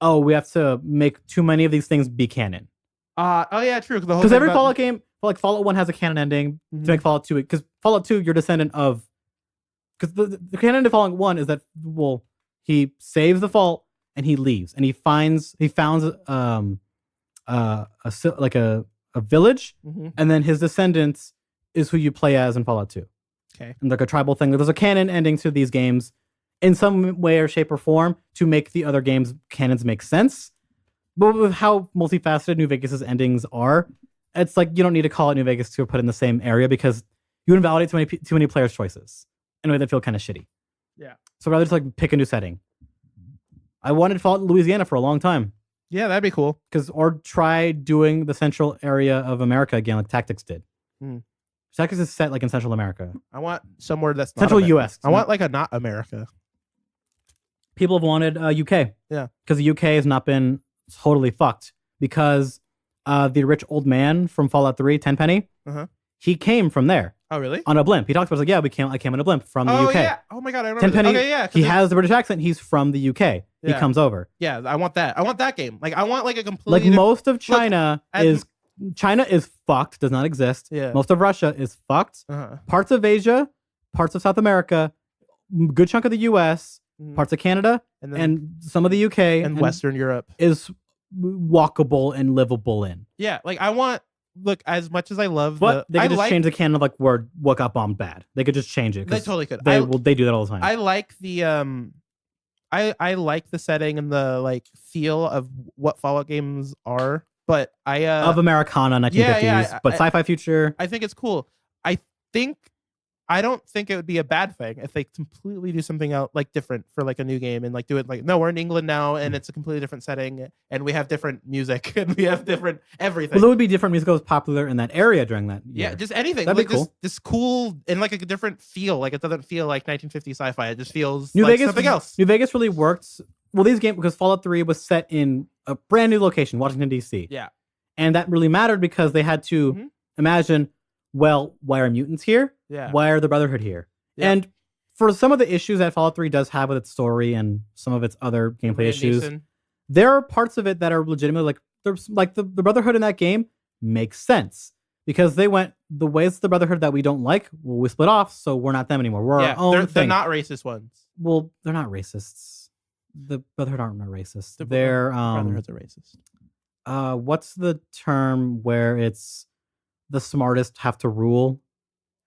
oh, we have to make too many of these things be canon. Oh yeah, true. Because every Fallout game, like Fallout 1 has a canon ending to make Fallout 2. Because Fallout 2, you're descendant of. Because the canon to Fallout 1 is that he saves the vault and he leaves and he founds a village, and then his descendants is who you play as in Fallout 2. Okay. And like a tribal thing. There's a canon ending to these games in some way or shape or form to make the other games' canons make sense. But with how multifaceted New Vegas' endings are, it's like you don't need to call it New Vegas to put in the same area because you invalidate too many players' choices in a way that feel kind of shitty. Yeah. So rather just like pick a new setting. I wanted Fallout Louisiana for a long time. Yeah, that'd be cool. Or try doing the central area of America again, like Tactics did. Tactics is set like in Central America. I want somewhere that's not Central America. US. I want like a not America. People have wanted UK. Yeah. Because the UK has not been totally fucked. Because the rich old man from Fallout 3, Tenpenny, he came from there. Oh, really? On a blimp. He talks about it. Like, yeah, I came on a blimp from the UK. Yeah. Oh my God, I remember. Tenpenny, Okay, yeah. he has the British accent. He's from the UK. He comes over. Yeah, I want that. I want that game. Like, I want like a completely like most of China China is fucked. Does not exist. Yeah. Most of Russia is fucked. Parts of Asia, parts of South America, good chunk of the US, parts of Canada, and some of the UK and Western Europe is walkable and livable in. Yeah, like I want. Look, as much as I love, but they could just change the canon of like word what got bombed bad. They could just change it. They totally could. They do that all the time. I like the I like the setting and the like feel of what Fallout games are, but of Americana 1950s, but sci-fi future. I think it's cool. I don't think it would be a bad thing if they completely do something else like different for like a new game and like do it like, no, we're in England now and it's a completely different setting and we have different music and we have different everything. Well, there would be different music that was popular in that area during that year. Yeah, just anything. That'd like be cool. Just cool and like a different feel. Like it doesn't feel like 1950s sci-fi. It just feels New like Vegas, something else. New Vegas really worked. Well, these games, because Fallout 3 was set in a brand new location, Washington, D.C. Yeah. And that really mattered because they had to imagine, well, why are mutants here? Yeah. Why are the Brotherhood here? Yeah. And for some of the issues that Fallout 3 does have with its story and some of its other gameplay issues, there are parts of it that are legitimately like, there's like the Brotherhood in that game makes sense because they went the ways the Brotherhood that we don't like. Well, we split off, so we're not them anymore. We're our own thing. They're not racist ones. Well, they're not racists. The Brotherhood aren't racist. They're Brotherhoods are racist. What's the term where it's the smartest have to rule?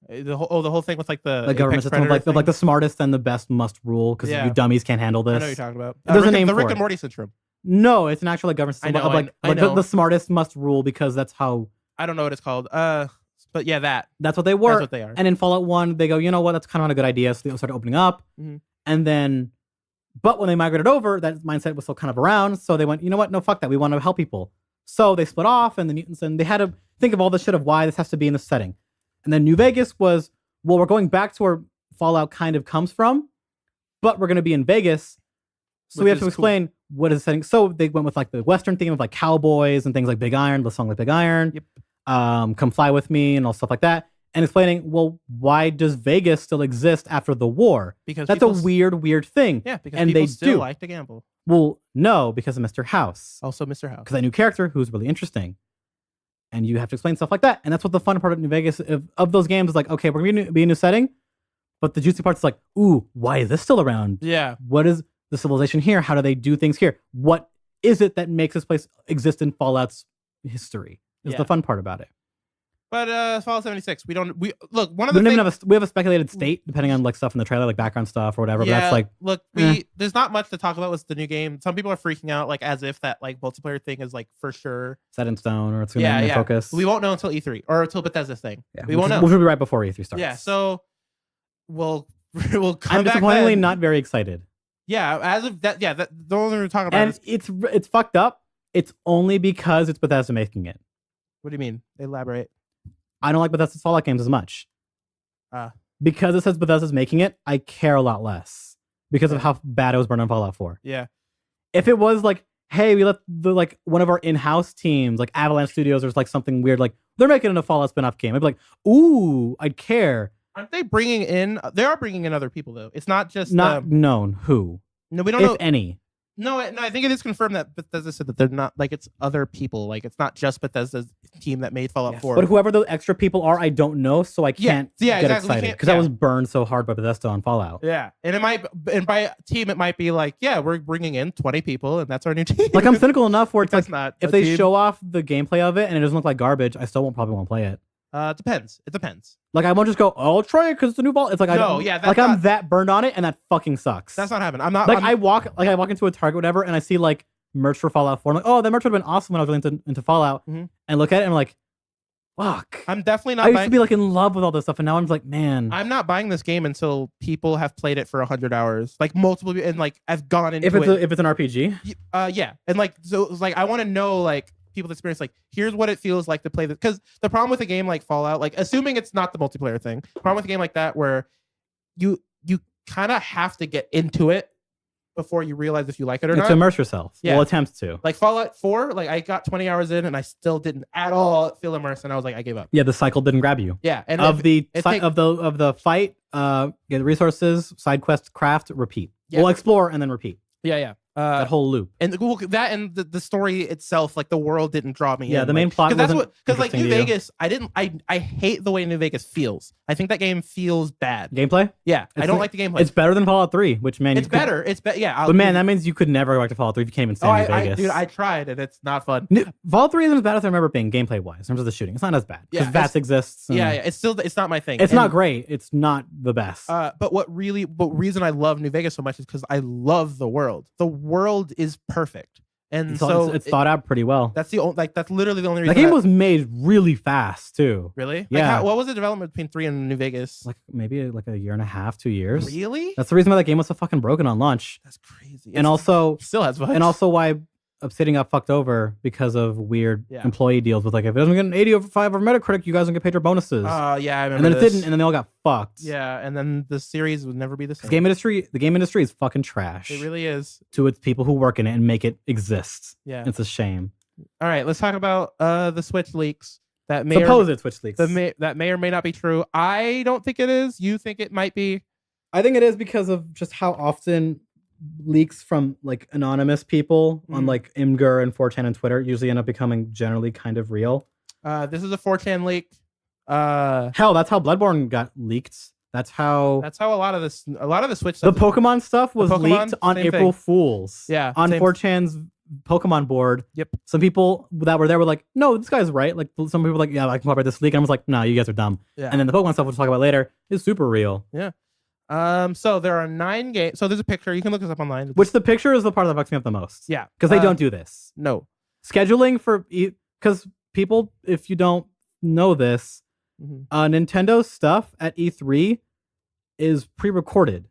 The whole thing with like the government system, like the smartest and the best must rule because you dummies can't handle this. I know what you're talking about. There's a name for the Rick it. and Morty syndrome. No, it's an actual like government system. I know. The smartest must rule because that's how. I don't know what it's called. But yeah, that's what they were. That's what they are. And in Fallout 1, they go, you know what? That's kind of not a good idea. So they started opening up, and then, but when they migrated over, that mindset was still kind of around. So they went, you know what? No, fuck that. We want to help people. So they split off, and the mutants, and they had to think of all the shit of why this has to be in this setting. And then New Vegas was, well, we're going back to where Fallout kind of comes from, but we're going to be in Vegas. So we have to explain what is the setting. So they went with like the Western theme of like cowboys and things like Big Iron, the song like Big Iron, Come Fly With Me and all stuff like that. And explaining, well, why does Vegas still exist after the war? Because that's a weird thing. Yeah, because people still like to gamble. Well, no, because of Mr. House. Also Mr. House. Because that new character who's really interesting. And you have to explain stuff like that. And that's what the fun part of New Vegas, of those games, is like, okay, we're going to be a new setting. But the juicy part is like, ooh, why is this still around? Yeah. What is the civilization here? How do they do things here? What is it that makes this place exist in Fallout's history? Is the fun part about it. But Fallout 76, we look, one of we the we have a speculated state, depending on like stuff in the trailer, like background stuff or whatever. Yeah, but that's like, there's not much to talk about with the new game. Some people are freaking out, like as if that like multiplayer thing is like for sure set in stone or it's going to be focus. We won't know until E3 or until Bethesda's thing. Yeah, we won't know. Which will be right before E3 starts. Yeah, so we'll come I'm back disappointingly then. not very excited. Yeah, as of that, the only thing we're talking about and it's fucked up. It's only because it's Bethesda making it. What do you mean? Elaborate. I don't like Bethesda's Fallout games as much. Because it says Bethesda's making it, I care a lot less. Because of how bad it was burned on Fallout 4. Yeah. if it was like, hey, we let one of our in-house teams, like Avalanche Studios, or like something weird, like they're making a Fallout spin-off game, I'd be like, ooh, I'd care. Aren't they bringing in? They are bringing in other people though. It's not just not known who. No, we don't if know any. No, I think it is confirmed that Bethesda said that they're not like it's other people. Like it's not just Bethesda's team that made Fallout 4. But whoever those extra people are, I don't know, so I can't get excited because I was burned so hard by Bethesda on Fallout. Yeah, and by team it might be like, yeah, we're bringing in 20 people and that's our new team. Like I'm cynical enough where it's like, not if they show off the gameplay of it and it doesn't look like garbage, I still probably won't play it. It depends. Like I won't just go, oh, I'll try it because it's a new ball. It's like I'm that burned on it and that fucking sucks. That's not happening. I'm not like I walk into a Target, whatever, and I see like merch for Fallout 4. I'm like, oh, that merch would have been awesome when I was really into Fallout. And look at it and I'm like, fuck. I'm definitely not. I used to be like in love with all this stuff, and now I'm just like, man. I'm not buying this game until people have played it for 100 hours, like multiple, and like I've gone into if it's an RPG. Yeah, and like so it's like I want to know like people's experience, like here's what it feels like to play this, because the problem with a game like Fallout, like assuming it's not the multiplayer thing, the problem with a game like that where you kind of have to get into it before you realize if you like it or not. To immerse yourself. Yeah. Well, attempt to. Like Fallout 4, like I got 20 hours in and I still didn't at all feel immersed, and I was like, I gave up. Yeah, the cycle didn't grab you. Yeah, and of the fight, get the resources, side quest, craft, repeat. Yeah. We'll explore and then repeat. Yeah. That whole loop, and that and the story itself, like the world didn't draw me. Yeah, the main plot because like New Vegas, I hate the way New Vegas feels. I think that game feels bad. Gameplay? Yeah, I don't like the gameplay. It's better than Fallout 3, which man, it's better. Yeah, but man, that means you could never go back to Fallout 3 if you can't even stand New Vegas. Dude, I tried and it's not fun. Fallout 3 isn't as bad as I remember being gameplay wise in terms of the shooting. It's not as bad because VATS exists. Yeah, it's not my thing. It's not great. It's not the best. But what reason I love New Vegas so much is because I love the world. The world is perfect, and it's thought out pretty well. That's literally the only reason. The game was made really fast too. Really? Yeah. Like what was the development between 3 and New Vegas? Like maybe like a year and a half, 2 years. Really? That's the reason why that game was so fucking broken on launch. That's crazy. And also still has bugs. And also why Obsidian got fucked over because of weird employee deals with like, if it doesn't get an 85 over Metacritic, you guys don't get paid your bonuses. Yeah, I remember. And then it didn't, and then they all got fucked. Yeah, and then the series would never be the same. The game industry is fucking trash. It really is. To its people who work in it and make it exist. Yeah, it's a shame. All right, let's talk about the Switch leaks. That Switch leaks. That may or may not be true. I don't think it is. You think it might be? I think it is because of just how often leaks from like anonymous people on like Imgur and 4chan and Twitter usually end up becoming generally kind of real. This is a 4chan leak. Hell, that's how Bloodborne got leaked. That's how a lot of the Switch stuff. The Pokemon stuff was leaked on April Fools. Yeah, on 4chan's Pokemon board. Yep. Some people that were there were like, no, this guy's right. Like some people were like, yeah, I can talk about this leak. And I was like, no, you guys are dumb. Yeah. And then the Pokemon stuff we'll talk about later is super real. Yeah. So there are 9 games. So there's a picture. You can look this up online. Which the picture is the part that fucks me up the most. Yeah. Because they don't do this. No. Scheduling for... Because people, if you don't know this, Nintendo stuff at E3 is pre-recorded.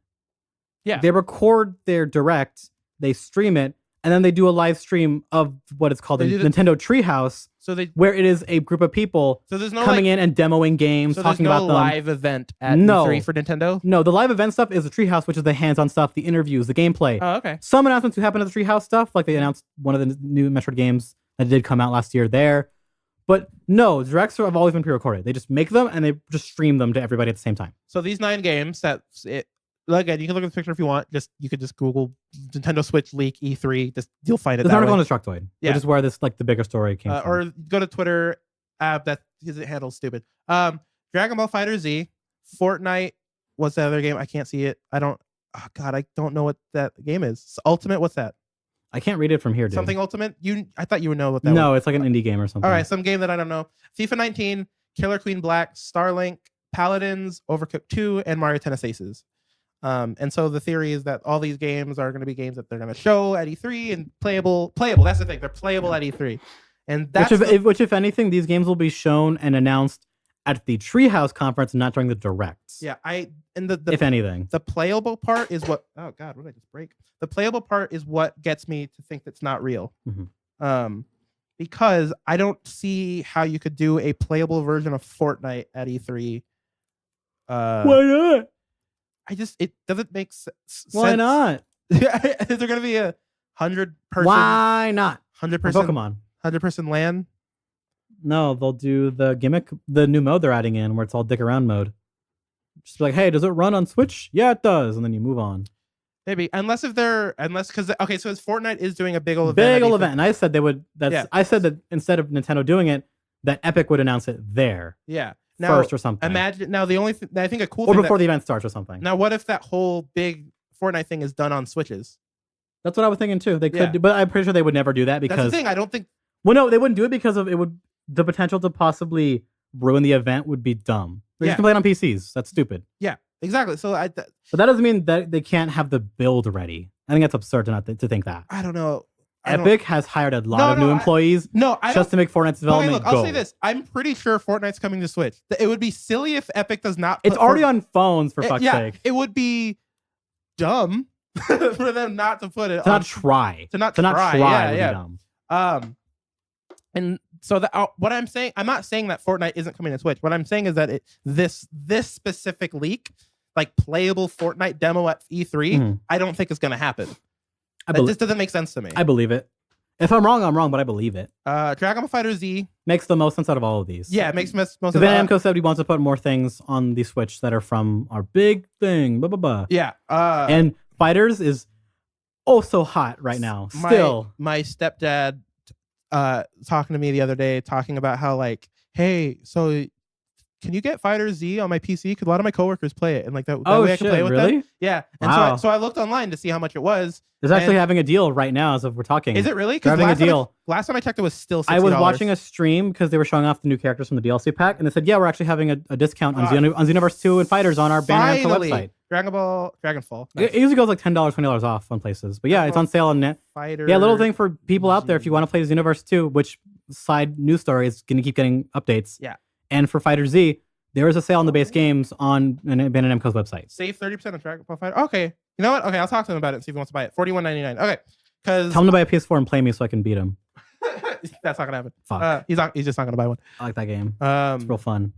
Yeah. They record their Direct, they stream it, and then they do a live stream of what it's called the Nintendo Treehouse, where it is a group of people coming in and demoing games, talking about them. So there's no live event at E3 for Nintendo? No, the live event stuff is the Treehouse, which is the hands-on stuff, the interviews, the gameplay. Oh, okay. Some announcements who happen at the Treehouse stuff, like they announced one of the new Metroid games that did come out last year there. But no, Directs have always been pre-recorded. They just make them and they just stream them to everybody at the same time. So these 9 games, again, you can look at the picture if you want. You could just Google Nintendo Switch leak E3. You'll find it. There's an article on Destructoid. Yeah, which is where this like the bigger story came from. Or go to Twitter. That his handle's stupid. Dragon Ball Fighter Z, Fortnite. What's the other game? I can't see it. I don't know what that game is. Ultimate. What's that? I can't read it from here, dude. Something Ultimate. I thought you would know what that was. No, it's like an indie game or something. All right, some game that I don't know. FIFA 19, Killer Queen Black, Starlink, Paladins, Overcooked 2, and Mario Tennis Aces. And so the theory is that all these games are going to be games that they're going to show at E3 and playable. That's the thing. They're playable at E3. And that's which if anything, these games will be shown and announced at the Treehouse conference, not during the Directs. Yeah, if anything, the playable part is what. Oh God, what did I just break? The playable part is what gets me to think that's not real. Because I don't see how you could do a playable version of Fortnite at E3. Why not? It doesn't make sense. Why not? Is there going to be 100-person. Why not? 100% Pokemon. 100-person LAN. No, they'll do the gimmick, the new mode they're adding in, where it's all dick around mode. Just be like, hey, does it run on Switch? Yeah, it does, and then you move on. Maybe because okay, so Fortnite is doing a big old event, and I said they would. I said that instead of Nintendo doing it, that Epic would announce it there. Yeah. First or something. Imagine now the only thing I think a cool or thing before the event starts or something. Now, what if that whole big Fortnite thing is done on Switches? That's what I was thinking too. They could, but I'm pretty sure they would never do that because that's the thing. I don't think. Well, no, they wouldn't do it because of the potential to possibly ruin the event would be dumb. They just can play it on PCs. That's stupid. Yeah, exactly. So but that doesn't mean that they can't have the build ready. I think that's absurd to think that. I don't know. Epic has hired a lot of new employees just to make Fortnite's development look, I'll say this. I'm pretty sure Fortnite's coming to Switch. It would be silly if Epic does not. It's already on phones, for fuck's sake. It would be dumb for them not to put it. To not try. Yeah. Dumb. And so what I'm saying, I'm not saying that Fortnite isn't coming to Switch. What I'm saying is that this specific leak, like playable Fortnite demo at E3, I don't think is going to happen. That just doesn't make sense to me. I believe it. If I'm wrong, I'm wrong, but I believe it. Dragon Ball Fighter Z makes the most sense out of all of these. Yeah, it makes most sense. Then Namco said he wants to put more things on the Switch that are from our big thing. Blah, blah, blah. Yeah. And Fighters is so hot right now. Still. My stepdad talking to me the other day, talking about how like, hey, so can you get Fighter Z on my PC? Because a lot of my coworkers play it, and like that way I can play with them. Yeah. And so I looked online to see how much it was. There's actually having a deal right now as of we're talking. Is it really? They're having a deal. Last time I checked, it was still $60. I was watching a stream because they were showing off the new characters from the DLC pack, and they said, yeah, we're actually having a discount on Xenoverse 2 and Fighters on our Bandai website. Dragonfall. Nice. It usually goes like $10, $20 off on places. But yeah, it's on sale on net. Fighter. Yeah, little thing for people out there if you want to play Xenoverse 2, which side news story is going to keep getting updates. Yeah. And for Fighter Z, there is a sale on the base games on Bandai Namco's website. Save 30% on Dragon Ball Fighter. Okay. You know what? Okay, I'll talk to him about it and see if he wants to buy it. $41.99. Okay. Tell him to buy a PS4 and play me so I can beat him. That's not gonna happen. Fuck. He's just not gonna buy one. I like that game. It's real fun.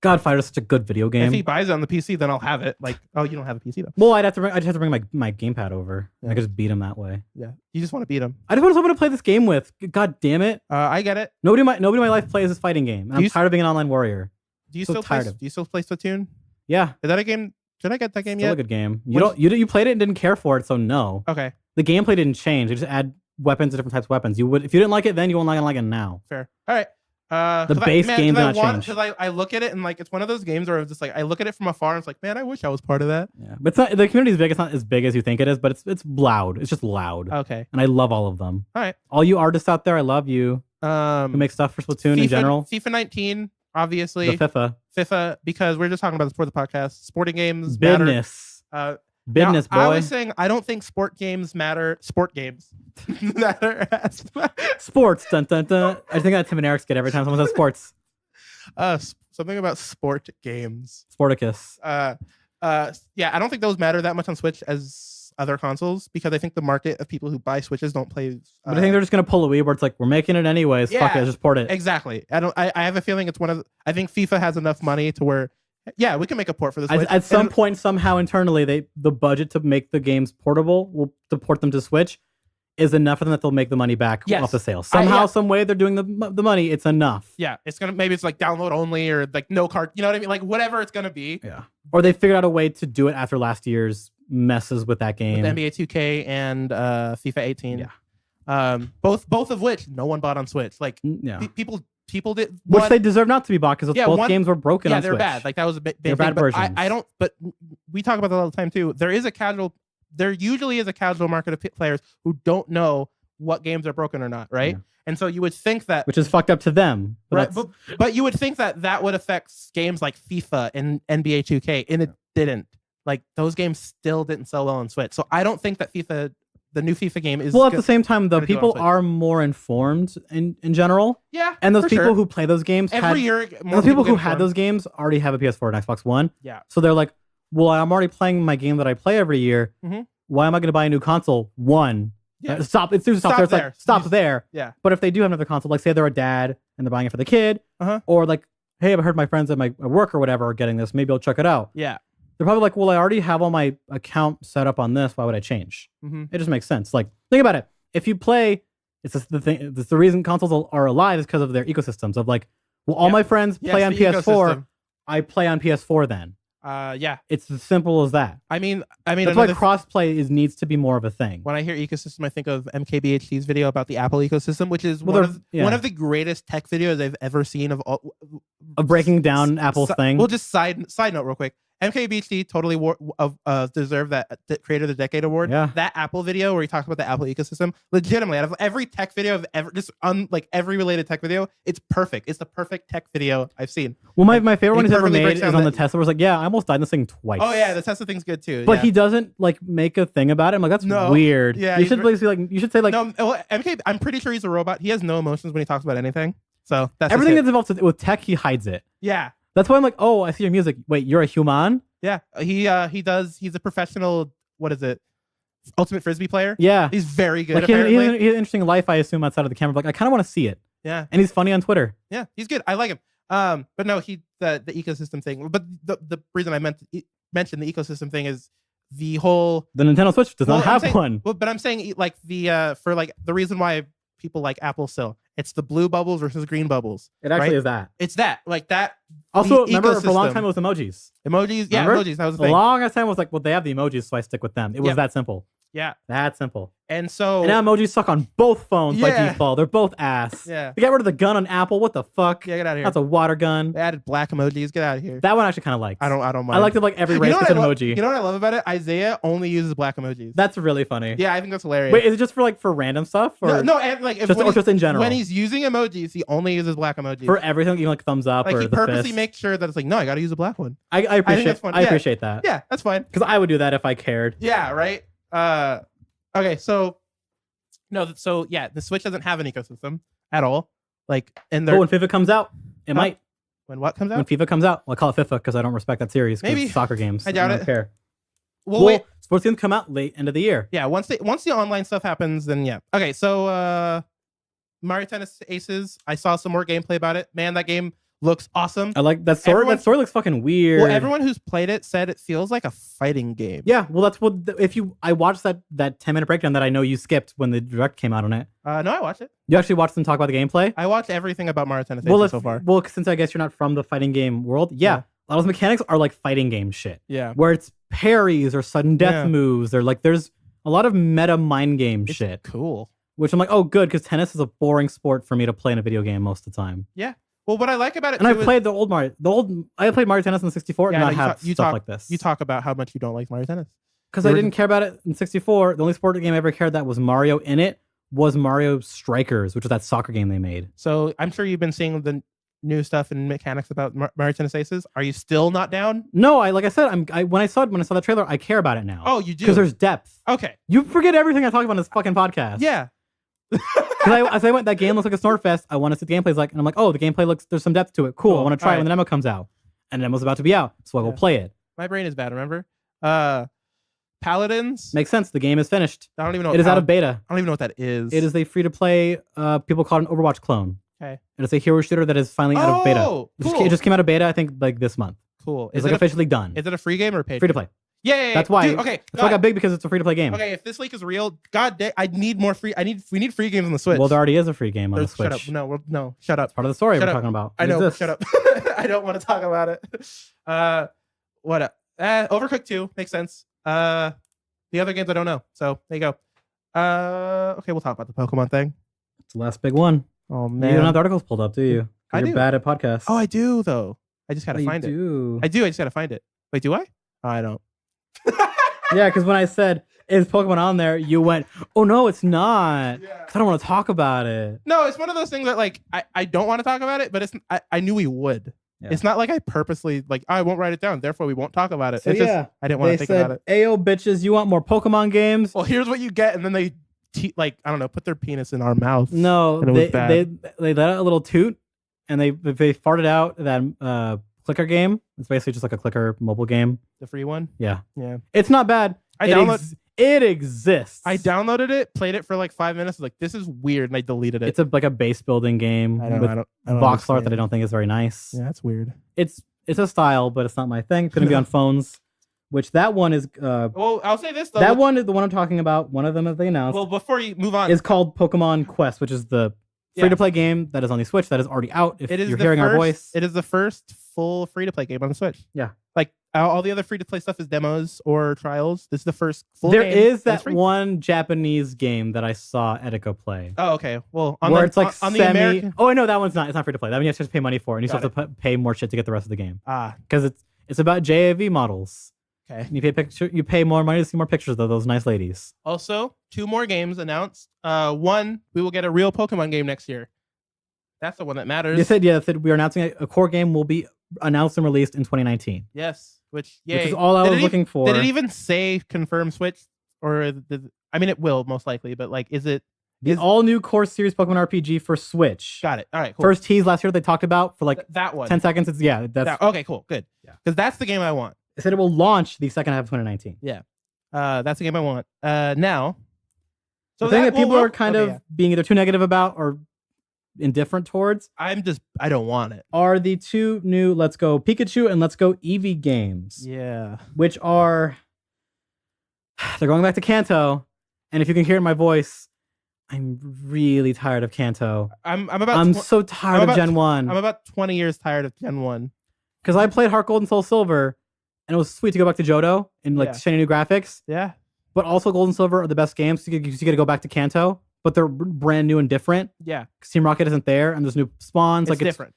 God, Fighter is such a good video game. If he buys it on the PC, then I'll have it. Like, oh, you don't have a PC though. Well, I'd just have to bring my gamepad over. Yeah. I could just beat him that way. Yeah, you just want to beat him. I just want someone to play this game with. God damn it. I get it. Nobody in my life plays this fighting game. And I'm tired of being an online warrior. Do you still play Splatoon? Yeah. Is that a game? Did I get that game yet? Still a good game. You played it and didn't care for it, so no. Okay. The gameplay didn't change. They just add weapons to different types of weapons. You would if you didn't like it then, you won't like it now. Fair. All right. The base game did not change. Because I look at it and like it's one of those games where it's just like I look at it from afar and it's like, man, I wish I was part of that. Yeah, but it's not, the community is big. It's not as big as you think it is, but it's loud. It's just loud. Okay. And I love all of them. All right. All you artists out there, I love you. Who make stuff for Splatoon in general. FIFA 19, obviously. The FIFA, because we're just talking about this before the podcast. Sporting games business. Business, boy. I was saying I don't think sport games matter. Sport games matter as sports. Dun, dun, dun. I think that's Tim and Eric's get every time someone says sports. Something about sport games. Sporticus. Yeah, I don't think those matter that much on Switch as other consoles because I think the market of people who buy Switches don't play. But I think they're just gonna pull a Wii where it's like we're making it anyways. Fuck it, just port it. Exactly. I have a feeling it's one of. I think FIFA has enough money to where. Yeah, we can make a port for this. At some point, somehow internally, the budget to make the games portable, to port them to Switch, is enough for them that they'll make the money back off the sale. Somehow, some way, they're doing the money. It's enough. Yeah, maybe it's like download only or like no card. You know what I mean? Like whatever it's gonna be. Yeah. Or they figured out a way to do it after last year's messes with that game. With NBA 2K and FIFA 18. Yeah. Both of which no one bought on Switch. Like people did, which they deserve not to be bought because both games were broken. Yeah, they're bad. Like that was a big they're bad versions. I don't. But we talk about that all the time too. There usually is a casual market of players who don't know what games are broken or not, right? Yeah. And so you would think that, which is fucked up to them, right? But you would think that would affect games like FIFA and NBA 2K, and it didn't. Like those games still didn't sell well on Switch. So I don't think that the new FIFA game is. Well, at the same time, though, people are more informed in general. Yeah, and those people who play those games every year, those people who had those games already have a PS4 and Xbox One. Yeah, so they're like, well, I'm already playing my game that I play every year. Mm-hmm. Why am I going to buy a new console? Yeah. Stop there. Yeah. But if they do have another console, like say they're a dad and they're buying it for the kid, or like, hey, I've heard my friends at my work or whatever are getting this. Maybe I'll check it out. Yeah. They're probably like, well, I already have all my account set up on this. Why would I change? Mm-hmm. It just makes sense. Like, think about it. if you play, it's just the thing. It's the reason consoles are alive is because of their ecosystems of like, well, all my friends play on PS4. Ecosystem. I play on PS4 then. Yeah. It's as simple as that. I mean, that's why crossplay needs to be more of a thing. When I hear ecosystem, I think of MKBHD's video about the Apple ecosystem, which is one of the greatest tech videos I've ever seen of breaking down Apple's thing. We'll just side note real quick. MKBHD totally deserved that Creator of the Decade award. Yeah. That Apple video where he talks about the Apple ecosystem, legitimately, out of every tech video I've ever, like every related tech video, it's perfect. It's the perfect tech video I've seen. Well, my favorite one he's ever made is on the Tesla, where it's like, yeah, I almost died in this thing twice. Oh yeah, the Tesla thing's good too. But he doesn't like make a thing about it. I'm like, that's weird. Yeah, you should say like, no, MK. I'm pretty sure he's a robot. He has no emotions when he talks about anything. So that's everything that's involved with tech. He hides it. Yeah. That's why I'm like, oh, I see your music. Wait, you're a human? Yeah, he does. He's a professional. What is it? Ultimate frisbee player. Yeah, he's very good. Like he has an interesting life, I assume, outside of the camera. But like, I kind of want to see it. Yeah, and he's funny on Twitter. Yeah, he's good. I like him. But no, the ecosystem thing. But the reason I mentioned the ecosystem thing is the Nintendo Switch does not have one. Well, but I'm saying like for like the reason why people like Apple still. It's the blue bubbles versus green bubbles. It actually is that. It's that. Like that. Also, remember for a long time it was emojis. Emojis? Yeah, emojis. That was the thing. A long time was like, well, they have the emojis, so I stick with them. It was that simple. Yeah. That simple. And now emojis suck on both phones by default. They're both ass. Yeah. They got rid of the gun on Apple. What the fuck? Yeah, get out of here. That's a water gun. They added black emojis. Get out of here. That one I actually kind of liked. I don't mind. I liked it like every race with an emoji. You know what I love about it? Isaiah only uses black emojis. That's really funny. Yeah, I think that's hilarious. Wait, is it just for random stuff? Or no, like just in general. When he's using emojis, he only uses black emojis. For everything, even like thumbs up like or he the purposely fist. makes sure that it's like, no, I got to use a black one. I appreciate that. Yeah, that's fine. Because I would do that if I cared. Yeah, right? Okay, so the Switch doesn't have an ecosystem at all. Like, and when FIFA comes out, it might. When what comes out? When FIFA comes out, well, I call it FIFA because I don't respect that series. Maybe soccer games. I doubt I don't care. Well, wait. Sports games come out late end of the year. Yeah, once the online stuff happens, then yeah. Okay, so Mario Tennis Aces. I saw some more gameplay about it. Man, that game looks awesome. I like that story. That story looks fucking weird. Well, everyone who's played it said it feels like a fighting game. Yeah, well, that's what. I watched that 10-minute breakdown that I know you skipped when the direct came out on it. No, I watched it. You actually watched them talk about the gameplay? I watched everything about Mario Tennis Aces so far. Well, since I guess you're not from the fighting game world, yeah. A lot of those mechanics are like fighting game shit. Yeah, where it's parries or sudden death moves, or like there's a lot of meta mind game shit. Cool. Which I'm like, oh, good, because tennis is a boring sport for me to play in a video game most of the time. Yeah. Well, what I like about it, and I played the old Mario. I played Mario Tennis in the 64, and I have stuff like this. You talk about how much you don't like Mario Tennis because I didn't care about it in 64. The only sport game I ever cared that was Mario in it was Mario Strikers, which was that soccer game they made. So I'm sure you've been seeing the new stuff and mechanics about Mario Tennis Aces. Are you still not down? No, like I said, when I saw the trailer, I care about it now. Oh, you do? Because there's depth. Okay. You forget everything I talk about in this fucking podcast. Yeah. Because as I went, that game looks like a Snortfest. I want to see the gameplay's like, and I'm like, oh, the gameplay there's some depth to it. Cool. I want to try it when the demo comes out. And the demo's about to be out, so I will play it. My brain is bad, remember? Paladins? Makes sense. The game is finished. I don't even know. It is out of beta. I don't even know what that is. It is a free-to-play, people call it an Overwatch clone. Okay. And it's a hero shooter that is finally out of beta. Cool. It just came out of beta, I think, like this month. Cool. It's like officially done. Is it a free game or paid? Free to play. Yeah. That's why. Dude, okay. That's why I got big, because it's a free to play game. Okay, if this leak is real, I need more free. We need free games on the Switch. Well, there already is a free game on the Switch. Shut up. No, shut up. It's part of the story we're talking about. I know. Shut up. I don't want to talk about it. What? Overcooked 2 makes sense. The other games I don't know. So there you go. Okay, we'll talk about the Pokemon thing. It's the last big one. Oh man, you don't have the articles pulled up, do you? You're bad at podcasts. Oh, I do though. I just gotta find it. I do. I just gotta find it. Wait, do I? Oh, I don't. Yeah, because when I said, is Pokemon on there, you went, oh no, it's not. Yeah. I don't want to talk about it. No, it's one of those things that like I don't want to talk about it, but I knew we would. Yeah. It's not like I purposely I won't write it down, therefore we won't talk about it. So it's just I didn't want to think about it. Ayo bitches, you want more Pokemon games? Well, here's what you get, and then they I don't know, put their penis in our mouths. No, they let out a little toot, and they farted out that clicker game. It's basically just like a clicker mobile game. The free one? Yeah. Yeah. It's not bad. It exists. I downloaded it, played it for like 5 minutes. Like, this is weird, and I deleted it. It's like a base building game with box art that I don't think is very nice. Yeah, that's weird. It's a style, but it's not my thing. It's going to be on phones which that one is. Well, I'll say this though. That one is the one I'm talking about. One of them that they announced. Well, before you move on, is called Pokemon Quest, which is the free-to-play game that is on the Switch that is already out. If you're hearing our voice, it is the first full free-to-play game on the Switch. Yeah, like all the other free-to-play stuff is demos or trials. This is the first full. There game. is that one Japanese game that I saw Etika play. Oh, okay. Well, where it's like on semi. the American. Oh, no, that one's not. It's not free-to-play. That one you have to just pay money for, and you still have to pay more shit to get the rest of the game. Because it's about JAV models. Okay. You pay more money to see more pictures of those nice ladies. Also, 2 more games announced. One, we will get a real Pokemon game next year. That's the one that matters. They said, we are announcing a core game will be announced and released in 2019. Yes, which is all I was looking for. Did it even say confirm Switch? Or I mean, it will most likely, but like, is it the all new core series Pokemon RPG for Switch? Got it. All right, cool. First tease last year they talked about for like that one 10 seconds. That's okay, cool, good. Yeah, because that's the game I want. They said it will launch the second half of 2019. Yeah, that's the game I want. Now, so the thing that people are kind of being either too negative about or indifferent towards, I don't want it, are the 2 new Let's Go Pikachu and Let's Go Eevee games. Yeah, which are they're going back to Kanto, and if you can hear in my voice, I'm really tired of Kanto. I'm so tired of Gen 1. I'm about 20 years tired of Gen 1 because I played Heart Gold and Soul Silver. And it was sweet to go back to Johto and like shiny new graphics. Yeah. But also Gold and Silver are the best games. So you get to go back to Kanto, but they're brand new and different. Yeah. Because Team Rocket isn't there and there's new spawns. It's different.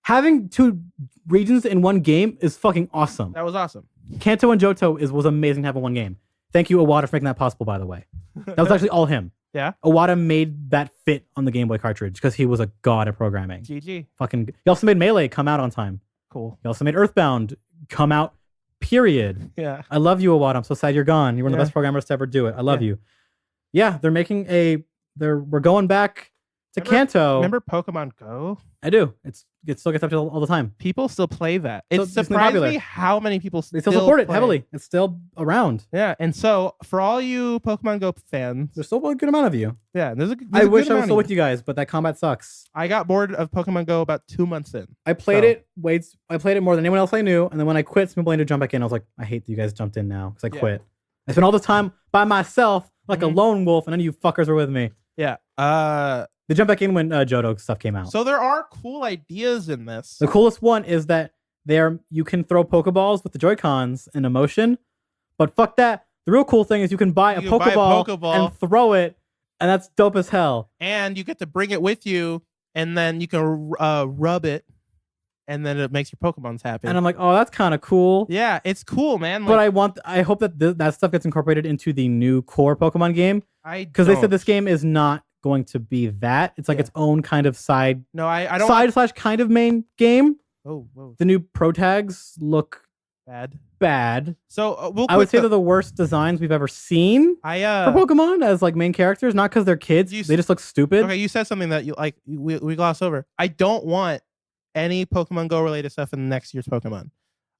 Having 2 regions in one game is fucking awesome. That was awesome. Kanto and Johto was amazing to have in one game. Thank you, Iwata, for making that possible, by the way. That was actually all him. Yeah. Iwata made that fit on the Game Boy cartridge because he was a god at programming. GG. He also made Melee come out on time. Cool. He also made Earthbound come out. Period. Yeah. I love you, Iwata. I'm so sad you're gone. You're one of the best programmers to ever do it. I love you. Yeah, they're making we're going back to Kanto. Remember Pokemon Go? I do. It still gets up to all the time. People still play that. It surprised me how many people they still support it heavily. It's still around. Yeah, and so for all you Pokemon Go fans, there's still a good amount of you. Yeah, I wish I was still with you guys, but that combat sucks. I got bored of Pokemon Go about 2 months in. I played it more than anyone else I knew, and then when I quit, some people wanted to jump back in. I was like, I hate that you guys jumped in now because I quit. I spent all the time by myself like a lone wolf, and none of you fuckers were with me. Yeah. They jumped back in when Johto stuff came out. So there are cool ideas in this. The coolest one is that you can throw Pokeballs with the Joy-Cons in a motion, but fuck that. The real cool thing is you can buy a Pokeball and throw it, and that's dope as hell. And you get to bring it with you, and then you can rub it, and then it makes your Pokemons happy. And I'm like, oh, that's kind of cool. Yeah, it's cool, man. But I hope that that stuff gets incorporated into the new core Pokemon game. Because they said this game is not going to be that. It's like its own kind of side. No, I don't. Side / kind of main game. Oh, whoa. The new Pro Tags look bad. So I would say they're the worst designs we've ever seen for Pokemon as like main characters. Not because they're kids. They just look stupid. Okay, you said something that we gloss over. I don't want any Pokemon Go related stuff in next year's Pokemon.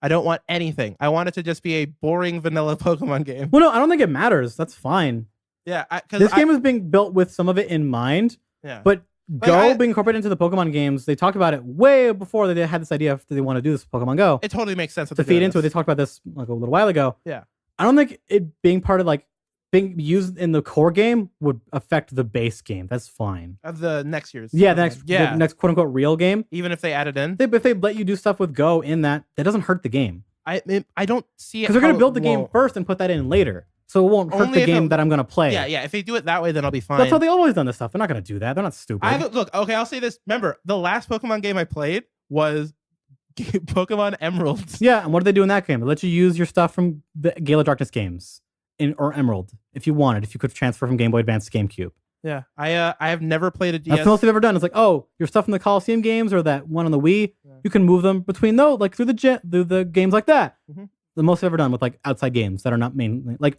I don't want anything. I want it to just be a boring vanilla Pokemon game. Well, no, I don't think it matters. That's fine. Yeah, this game is being built with some of it in mind. Yeah, but Go being incorporated into the Pokemon games, they talked about it way before they had this idea that they want to do this Pokemon Go. It totally makes sense to feed into it. They talked about this like a little while ago. Yeah, I don't think it being part of like being used in the core game would affect the base game. That's fine. Of the next year's, the next quote unquote real game. Even if they add it in, if they let you do stuff with Go in that doesn't hurt the game. I don't see it because they're going to build the game first and put that in later. So it won't hurt the game that I'm going to play. Yeah. If they do it that way, then I'll be fine. That's how they always done this stuff. They're not going to do that. They're not stupid. Look, okay, I'll say this. Remember, the last Pokemon game I played was Pokemon Emeralds. Yeah, and what did they do in that game? They let you use your stuff from the Gale of Darkness games or Emerald if you wanted. If you could transfer from Game Boy Advance to GameCube. Yeah, I have never played a DS. That's the most they've ever done. It's like, oh, your stuff from the Coliseum games or that one on the Wii, you can move them between those, like through the games like that. Mm-hmm. The most they've ever done with like outside games that are not mainly like.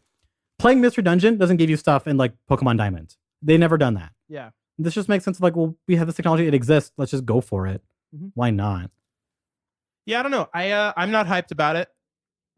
Playing Mystery Dungeon doesn't give you stuff in like Pokemon Diamond. They never done that. Yeah. This just makes sense. Like, well, we have this technology. It exists. Let's just go for it. Mm-hmm. Why not? Yeah, I don't know. I'm not hyped about it.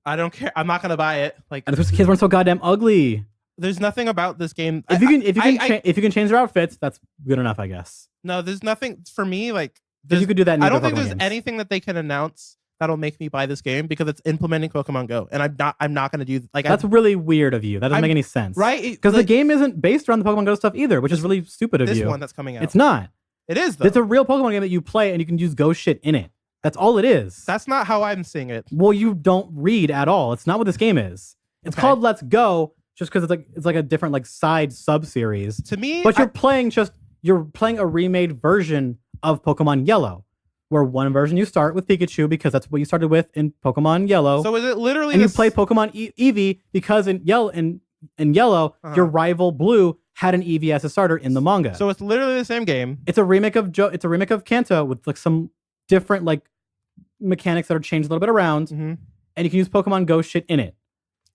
I don't care. I'm not gonna buy it. Like, and the kids weren't so goddamn ugly. There's nothing about this game. If you can change their outfits, that's good enough, I guess. No, there's nothing for me. Like, you could do that. I don't think there's anything that they can announce that'll make me buy this game because it's implementing Pokemon Go, and I'm not going to do like that's really weird of you. That doesn't make any sense, right? Because the game isn't based around the Pokemon Go stuff either, which is really stupid of you. This one that's coming out, it's not. It is though. It's a real Pokemon game that you play and you can use Go shit in it. That's all it is. That's not how I'm seeing it. Well, you don't read at all. It's not what this game is. It's called Let's Go just because it's like a different like side sub series. To me, but you're playing a remade version of Pokemon Yellow, where one version you start with Pikachu because that's what you started with in Pokemon Yellow. So is it literally? And you play Pokemon Eevee because in Yellow, your rival Blue had an Eevee as a starter in the manga. So it's literally the same game. It's a remake of Kanto with like some different like mechanics that are changed a little bit around, and you can use Pokemon Go shit in it.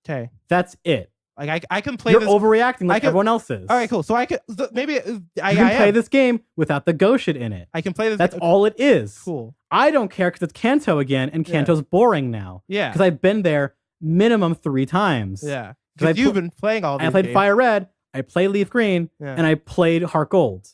Okay, that's it. Like I can play. You're overreacting like everyone else is. All right, cool. So I could maybe you can play this game without the Go shit in it. I can play this. That's all it is. Cool. I don't care because it's Kanto again, and Kanto's boring now. Yeah. Because I've been there minimum 3 times. Yeah. Because you've been playing all these I played games. Fire Red, I played Leaf Green, and I played Heart Gold.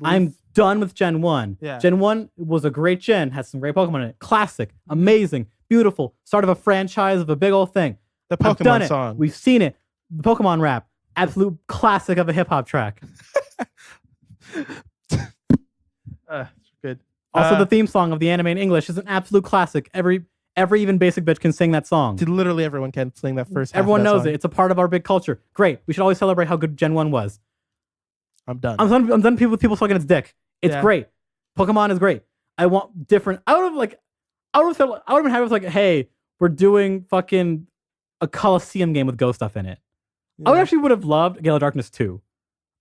I'm done with Gen 1. Yeah. Gen 1 was a great gen, had some great Pokemon in it. Classic, amazing, beautiful, start of a franchise of a big old thing. The Pokemon song. We've seen it. The Pokemon rap. Absolute classic of a hip-hop track. Good. Also, the theme song of the anime in English is an absolute classic. Every even basic bitch can sing that song. Literally everyone can sing that first. Everyone knows it. It's a part of our big culture. Great. We should always celebrate how good Gen 1 was. I'm done. I'm done with people sucking its dick. It's great. Pokemon is great. I want different. I would have been happy with like, hey, we're doing fucking a Coliseum game with Go stuff in it. Yeah. I would have loved Gale of Darkness 2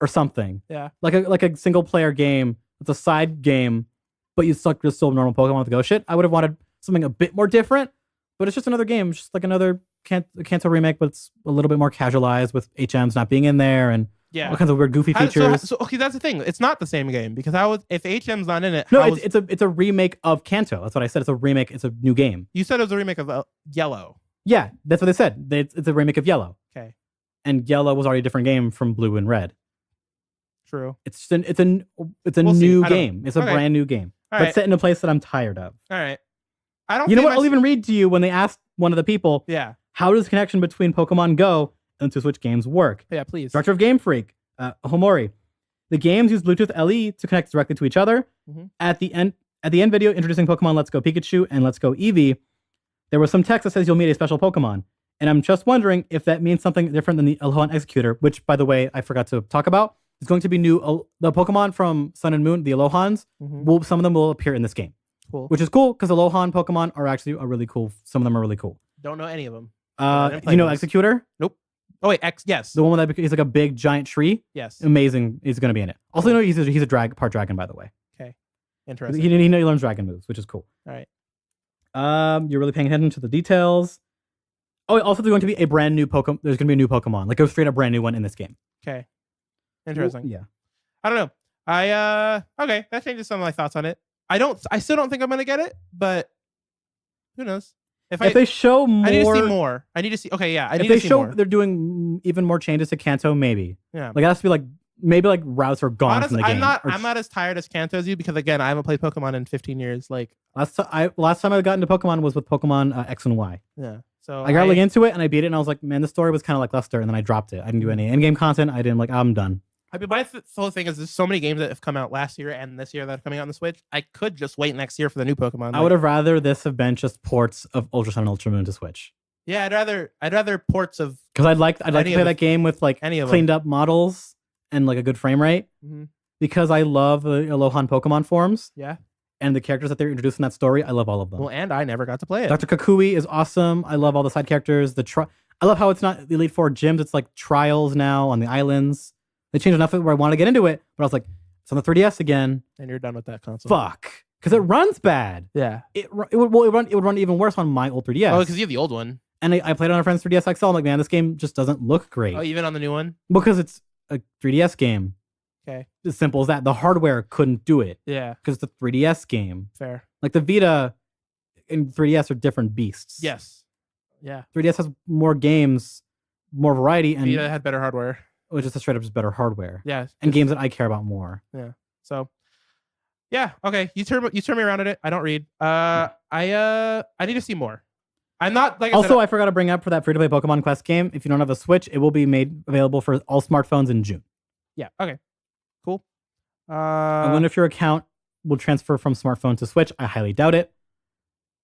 or something. Yeah. Like a single player game. It's a side game, but you suck just still normal Pokemon with Go shit. I would have wanted something a bit more different, but it's just another game. It's just like another Kanto remake, but it's a little bit more casualized with HMs not being in there and all kinds of weird goofy features. So okay, that's the thing. It's not the same game because if HM's not in it. No, it's a remake of Kanto. That's what I said. It's a remake. It's a new game. You said it was a remake of Yellow. Yeah, that's what they said. It's a remake of Yellow. Okay. And Yellow was already a different game from Blue and Red. True. It's a new game. It's a brand new game, but set in a place that I'm tired of. All right. I don't. You know what? I'll even read to you when they asked one of the people. Yeah. How does the connection between Pokemon Go and Switch games work? Yeah, please. Director of Game Freak, Homori. The games use Bluetooth LE to connect directly to each other. At the end video introducing Pokemon Let's Go Pikachu and Let's Go Eevee, there was some text that says you'll meet a special Pokemon. And I'm just wondering if that means something different than the Alolan Executor, which, by the way, I forgot to talk about. It's going to be new. The Pokemon from Sun and Moon, the Alohans, some of them will appear in this game. Cool. Which is cool because Alohan Pokemon are actually really cool. Some of them are really cool. Don't know any of them. You know Executor? Nope. Oh wait, yes. The one that he's like a big giant tree. Yes. Amazing. He's going to be in it. Also, you know he's a part dragon, by the way. Okay. Interesting. He learns dragon moves, which is cool. All right. You're really paying attention to the details. Oh, also there's going to be a brand new Pokemon. There's going to be a new Pokemon, like a straight up brand new one in this game. Okay. Interesting. Yeah. I don't know. Okay, that changes some of my thoughts on it. I still don't think I'm gonna get it, but who knows? If they show more, I need to see more. I need to see. Okay, yeah. If they show they're doing even more changes to Kanto, maybe. Yeah. Like it has to be like maybe like routes are gone from the game. I'm not as tired as Kanto as you because again I haven't played Pokemon in 15 years. Like last time I got into Pokemon was with Pokemon X and Y. Yeah. So I got really into it and I beat it and I was like, man, the story was kind of lackluster, and then I dropped it. I didn't do any in-game content. I didn't I'm done. I mean, my whole thing is there's so many games that have come out last year and this year that are coming out on the Switch. I could just wait next year for the new Pokemon. I would have rather this have been just ports of Ultra Sun and Ultra Moon to Switch. Yeah, I'd rather ports of because I'd like to play that game with like cleaned up models and like a good frame rate because I love the Alohan Pokemon forms. Yeah. And the characters that they're introducing in that story, I love all of them. Well, and I never got to play it. Dr. Kakui is awesome. I love all the side characters. I love how it's not the Elite Four gyms. It's like trials now on the islands. They changed enough where I wanted to get into it, but I was like, it's on the 3DS again. And you're done with that console. Fuck. Because it runs bad. Yeah. It would run even worse on my old 3DS. Oh, because you have the old one. And I played it on a friend's 3DS XL. I'm like, man, this game just doesn't look great. Oh, even on the new one? Because it's a 3DS game. Okay. As simple as that. The hardware couldn't do it. Yeah. Because it's a 3DS game. Fair. Like the Vita and 3DS are different beasts. Yes. Yeah. 3DS has more games, more variety, and Vita had better hardware. Which is straight up just better hardware. Yeah. And games that I care about more. Yeah. So, Yeah. Okay. You turn me around at it. I don't read. I need to see more. I'm not like. I forgot to bring up for that free to play Pokemon Quest game. If you don't have a Switch, it will be made available for all smartphones in June. Yeah. Okay. Cool. I wonder if your account will transfer from smartphone to Switch. I highly doubt it.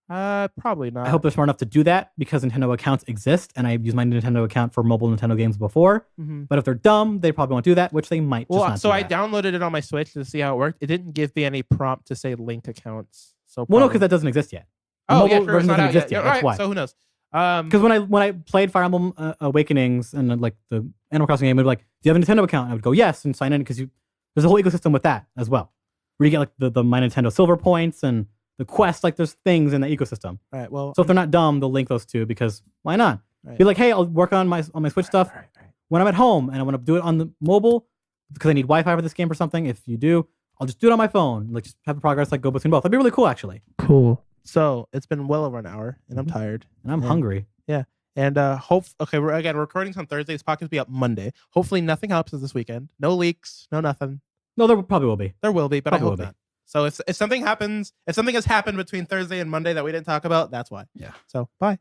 Probably not. I hope they're smart enough to do that because Nintendo accounts exist, and I use my Nintendo account for mobile Nintendo games before. Mm-hmm. But if they're dumb, they probably won't do that, which they might. I downloaded it on my Switch to see how it worked. It didn't give me any prompt to say link accounts. So no, because that doesn't exist yet. The mobile version doesn't exist yet. That's why. So who knows? Because when I played Fire Emblem Awakenings and like the Animal Crossing game, it would be like, do you have a Nintendo account? And I would go yes and sign in because there's a whole ecosystem with that as well, where you get like the My Nintendo Silver points and the quest. Like there's things in the ecosystem. All right. Well, so if they're not dumb, they'll link those two because why not? Right. Be like, hey, I'll work on my Switch stuff when I'm at home, and I want to do it on the mobile because I need Wi-Fi for this game or something. If you do, I'll just do it on my phone. Like just have the progress like go between both. That'd be really cool, actually. Cool. So it's been well over an hour, and I'm tired, and I'm hungry. Yeah. And we're recording on Thursday. This podcast will be up Monday. Hopefully nothing happens this weekend. No leaks, no nothing. No, there probably will be. There will be, but I hope not. So if something happens, if something has happened between Thursday and Monday that we didn't talk about, that's why. Yeah. So bye.